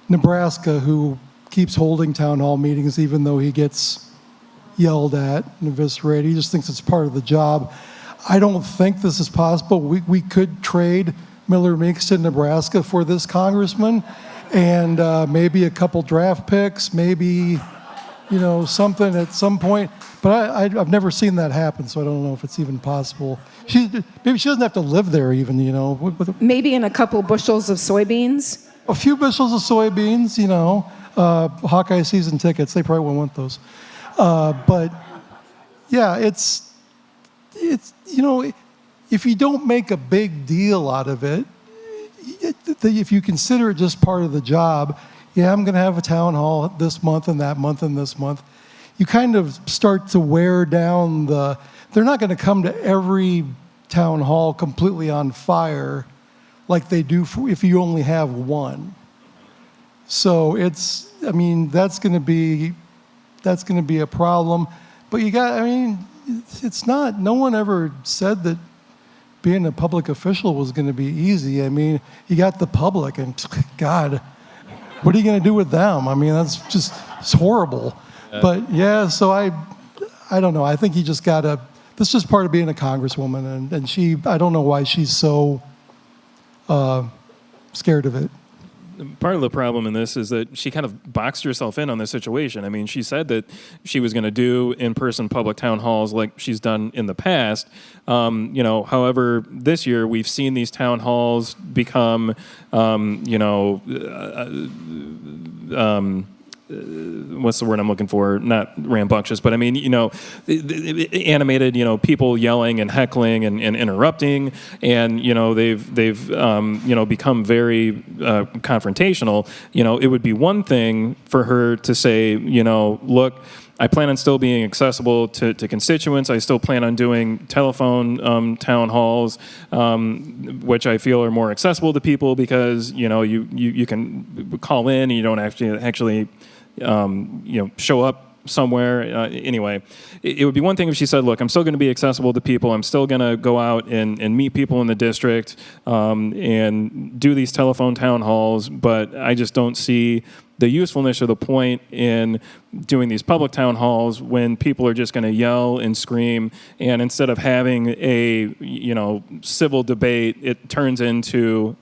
Nebraska who keeps holding town hall meetings even though he gets yelled at and eviscerated. He just thinks it's part of the job. I don't think this is possible. We could trade Miller Meeks to Nebraska for this congressman, and maybe a couple draft picks, maybe something at some point. But I've never seen that happen, so I don't know if it's even possible. Maybe she doesn't have to live there even. Maybe in a couple bushels of soybeans. A few bushels of soybeans. Hawkeye season tickets. They probably won't want those. But yeah, it's if you don't make a big deal out of it, if you consider it just part of the job, I'm going to have a town hall this month and that month and this month, you kind of start to wear down they're not going to come to every town hall completely on fire like they do if you only have one. So that's going to be a problem. But it's not, no one ever said that being a public official was going to be easy. You got the public, and God, what are you going to do with them? It's horrible. But yeah, so I don't know. I think you just got to, that's just part of being a congresswoman, and I don't know why she's so scared of it. Part of the problem in this is that she kind of boxed herself in on this situation. She said that she was going to do in-person public town halls like she's done in the past. However, this year we've seen these town halls become, what's the word I'm looking for? Not rambunctious, but animated, people yelling and heckling and interrupting, and they've become very confrontational. It would be one thing for her to say, look, I plan on still being accessible to constituents. I still plan on doing telephone town halls, which I feel are more accessible to people because you can call in and you don't actually show up somewhere. Anyway, it would be one thing if she said, look, I'm still going to be accessible to people. I'm still going to go out and meet people in the district and do these telephone town halls, but I just don't see the usefulness or the point in doing these public town halls when people are just going to yell and scream, and instead of having a civil debate, it turns into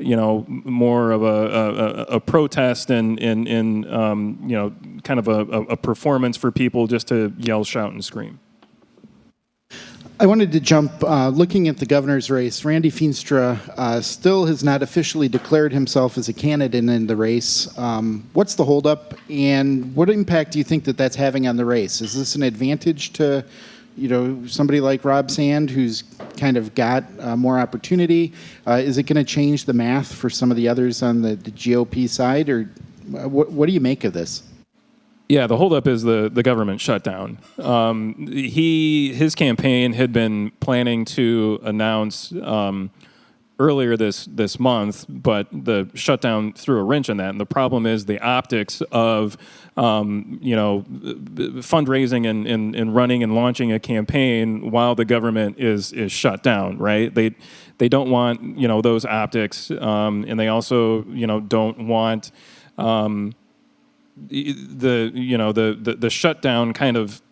more of a protest and kind of a performance for people just to yell, shout, and scream. I wanted to jump, looking at the governor's race. Randy Feenstra still has not officially declared himself as a candidate in the race. What's the holdup, and what impact do you think that that's having on the race? Is this an advantage to, somebody like Rob Sand, who's kind of got more opportunity? Is it going to change the math for some of the others on the GOP side, or what do you make of this? Yeah, the holdup is the government shutdown. His campaign had been planning to announce earlier this month, but the shutdown threw a wrench in that. And the problem is the optics of fundraising and running and launching a campaign while the government is shut down, right? They don't want those optics, and they also don't want the shutdown kind of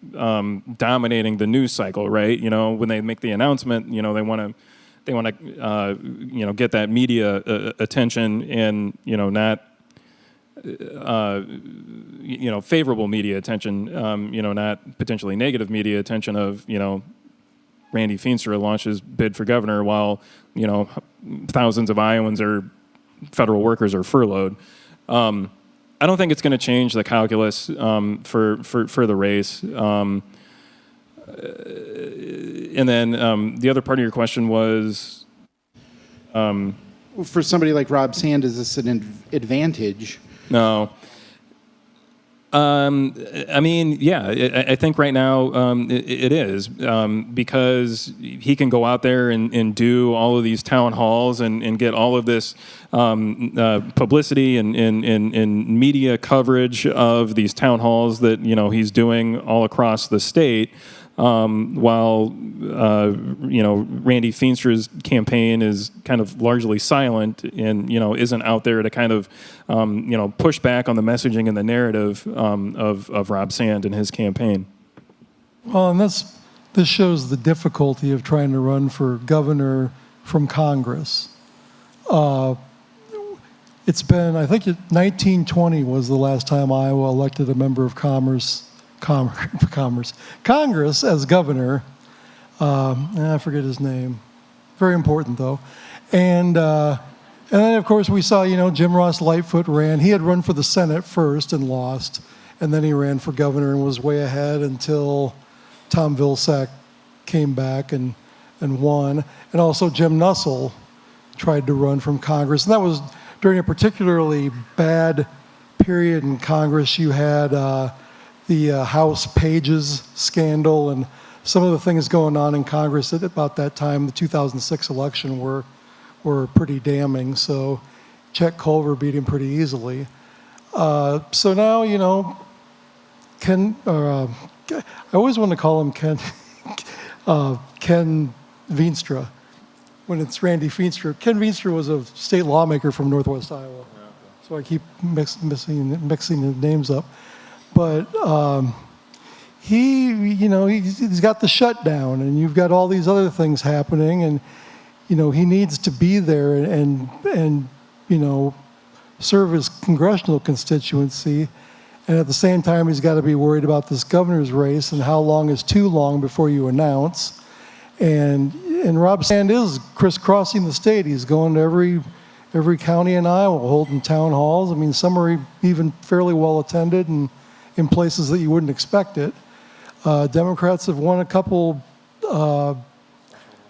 dominating the news cycle, right? When they make the announcement, they want to get that media attention and not favorable media attention, not potentially negative media attention of Randy Feenstra launches bid for governor while thousands of Iowans or federal workers are furloughed. I don't think it's going to change the calculus for the race. And then the other part of your question was, For somebody like Rob Sand, is this an advantage? No. I mean, yeah, I think right now it is because he can go out there and do all of these town halls and get all of this publicity and media coverage of these town halls that he's doing all across the state. While Randy Feenstra's campaign is kind of largely silent and isn't out there to kind of push back on the messaging and the narrative of Rob Sand and his campaign. Well, and this shows the difficulty of trying to run for governor from Congress. It's been, I think 1920 was the last time Iowa elected a member of Congress as governor. I forget his name. Very important though. And then of course we saw Jim Ross Lightfoot ran. He had run for the Senate first and lost, and then he ran for governor and was way ahead until Tom Vilsack came back and won. And also Jim Nussle tried to run from Congress, and that was during a particularly bad period in Congress. You had the House Pages scandal and some of the things going on in Congress at about that time, the 2006 election, were pretty damning. So Chet Culver beat him pretty easily. So now, I always want to call him Ken Veenstra when it's Randy Feenstra. Ken Veenstra was a state lawmaker from Northwest Iowa. So I keep mixing the names up. But he's got the shutdown, and you've got all these other things happening, and he needs to be there and serve his congressional constituency, and at the same time he's got to be worried about this governor's race and how long is too long before you announce. And Rob Sand is crisscrossing the state. He's going to every county in Iowa, holding town halls. I mean, some are even fairly well attended and in places that you wouldn't expect it. Democrats have won a couple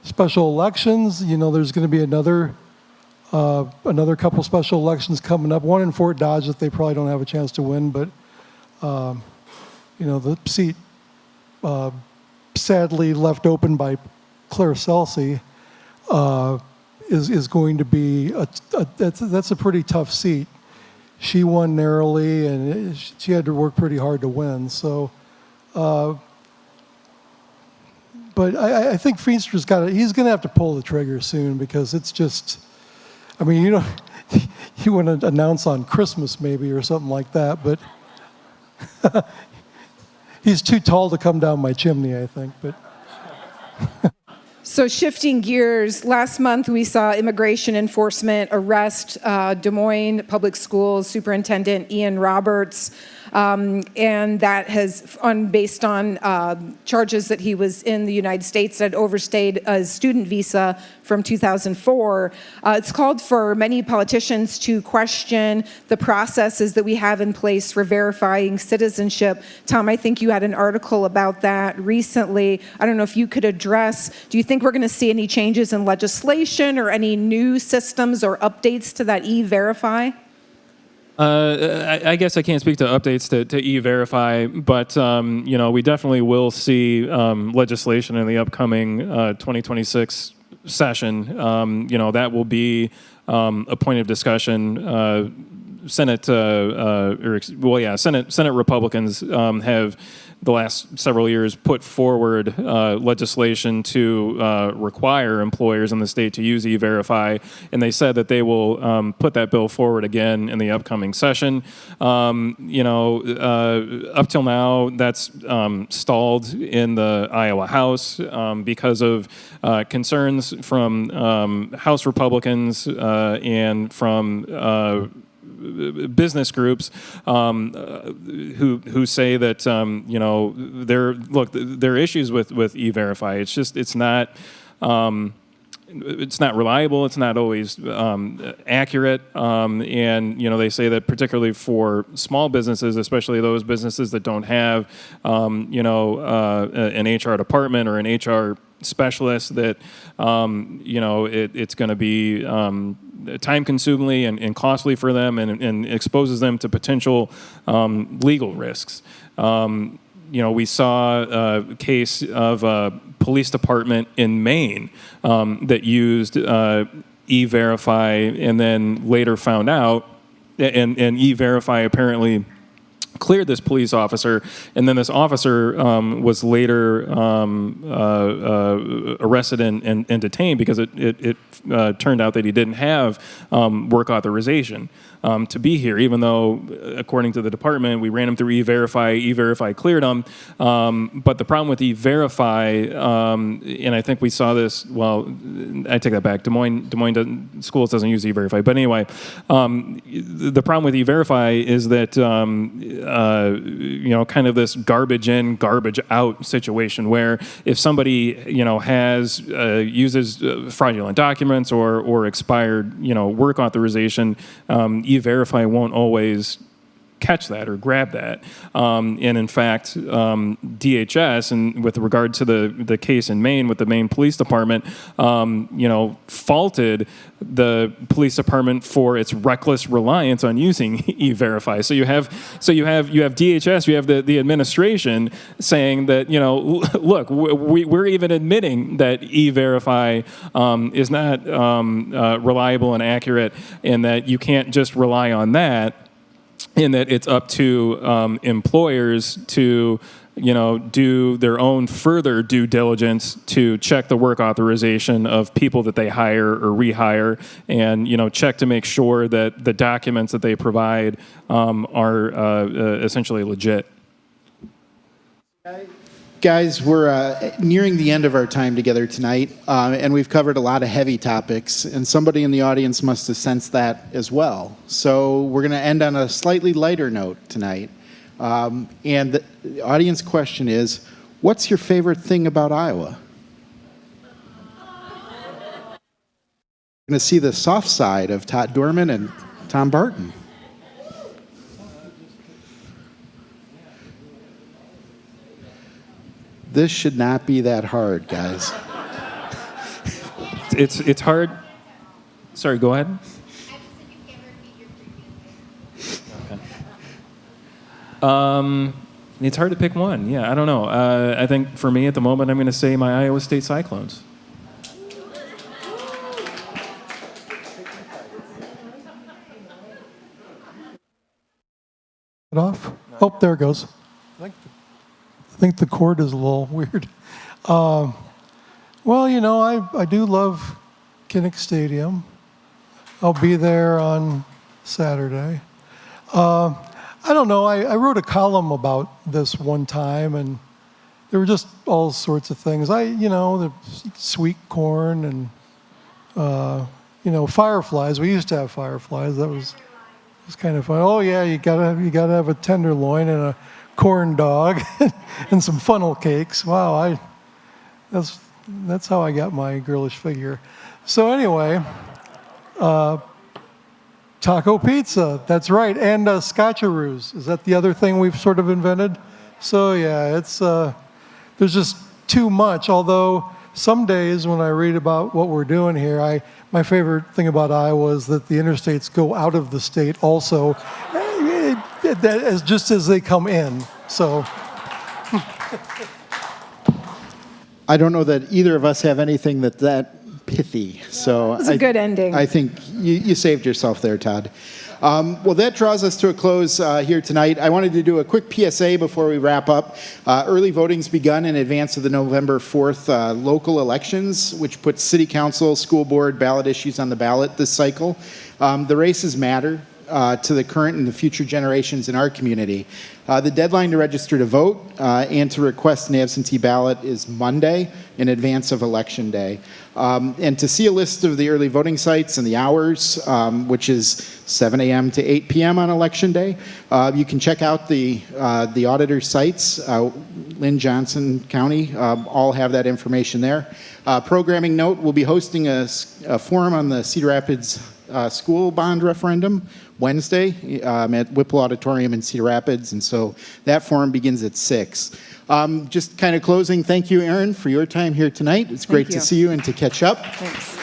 special elections. There's going to be another couple special elections coming up. One in Fort Dodge that they probably don't have a chance to win, but the seat sadly left open by Claire Celsi is going to be that's a pretty tough seat. She won narrowly, and she had to work pretty hard to win. So, but I think Feenstra's he's going to have to pull the trigger soon, because it's just, I mean, you want to announce on Christmas maybe or something like that, but he's too tall to come down my chimney, I think. But. So shifting gears, last month we saw immigration enforcement arrest Des Moines Public Schools Superintendent Ian Roberts, and that has, based on charges that he was in the United States, that overstayed a student visa from 2004. It's called for many politicians to question the processes that we have in place for verifying citizenship. Tom, I think you had an article about that recently. I don't know if you could address, do you think we're going to see any changes in legislation or any new systems or updates to that E-Verify? I guess I can't speak to updates to E-Verify, but we definitely will see legislation in the upcoming 2026 session, that will be a point of discussion. Senate Republicans have the last several years put forward legislation to require employers in the state to use E-Verify, and they said that they will put that bill forward again in the upcoming session. Up till now, that's stalled in the Iowa House because of concerns from House Republicans and from business groups who say that there are issues with E-Verify. It's not reliable. It's not always accurate, and they say that particularly for small businesses, especially those businesses that don't have an HR department or an HR specialist, that it's going to be time-consuming and costly for them, and exposes them to potential legal risks. We saw a case of a police department in Maine that used E-Verify and then later found out, and E-Verify apparently cleared this police officer, and then this officer was later arrested and detained because it turned out that he didn't have work authorization to be here, even though, according to the department, we ran him through E-Verify. E-Verify cleared him, but the problem with E-Verify, and I think we saw this. Well, I take that back. Des Moines schools doesn't use E-Verify, but anyway, the problem with E-Verify is that kind of this garbage in, garbage out situation where if somebody uses fraudulent documents or expired work authorization, E-Verify won't always catch that or grab that. And in fact, DHS, and with regard to the case in Maine with the Maine Police Department, faulted the police department for its reckless reliance on using E-Verify. So you have DHS, you have the administration saying that look, we're even admitting that E-Verify is not reliable and accurate, and that you can't just rely on that, and that it's up to employers to do their own further due diligence to check the work authorization of people that they hire or rehire, and check to make sure that the documents that they provide are essentially legit. Guys, we're nearing the end of our time together tonight, and we've covered a lot of heavy topics, and somebody in the audience must have sensed that as well. So we're going to end on a slightly lighter note tonight. And the audience question is, what's your favorite thing about Iowa? We're going to see the soft side of Todd Dorman and Tom Barton. This should not be that hard, guys. It's hard. Sorry, go ahead. It's hard to pick one. Yeah, I don't know. I think for me at the moment, I'm going to say my Iowa State Cyclones. It off? Oh, there it goes. I think the cord is a little weird. Well, I do love Kinnick Stadium. I'll be there on Saturday. I don't know. I wrote a column about this one time, and there were just all sorts of things. The sweet corn and fireflies. We used to have fireflies. That was kind of fun. Oh yeah, you gotta have a tenderloin and a corn dog and some funnel cakes. Wow, that's how I got my girlish figure. So anyway, taco pizza, that's right, and scotcheroos. Is that the other thing we've sort of invented? So yeah, it's there's just too much. Although some days when I read about what we're doing here, my favorite thing about Iowa is that the interstates go out of the state also, just as they come in. So I don't know that either of us have anything that pithy. So was a good ending. I think you saved yourself there, Todd. Well, that draws us to a close here tonight. I wanted to do a quick PSA before we wrap up. Early voting's begun in advance of the November 4th local elections, which puts city council, school board, ballot issues on the ballot this cycle. The races matter to the current and the future generations in our community. The deadline to register to vote and to request an absentee ballot is Monday in advance of Election Day. And to see a list of the early voting sites and the hours, which is 7 a.m. to 8 p.m. on Election Day, you can check out the auditor's sites. Lynn, Johnson County all have that information there. Programming note, we'll be hosting a forum on the Cedar Rapids school bond referendum Wednesday at Whipple Auditorium in Cedar Rapids, and so that forum begins at 6. Just kind of closing, thank you, Erin, for your time here tonight. It's great to see you and to catch up. Thanks.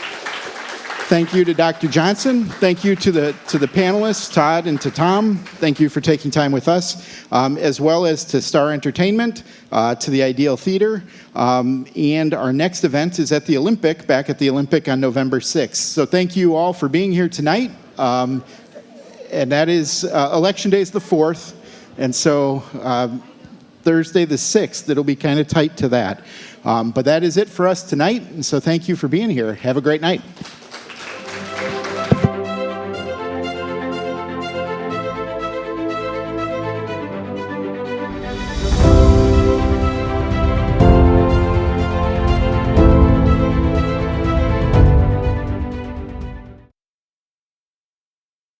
Thank you to Dr. Johnson. Thank you to the panelists, Todd and to Tom. Thank you for taking time with us, as well as to Star Entertainment, to the Ideal Theater. And our next event is at the Olympic, back at the Olympic on November 6th. So thank you all for being here tonight. And that is, Election Day is the 4th. And so Thursday the 6th, it'll be kind of tight to that. But that is it for us tonight. And so thank you for being here. Have a great night.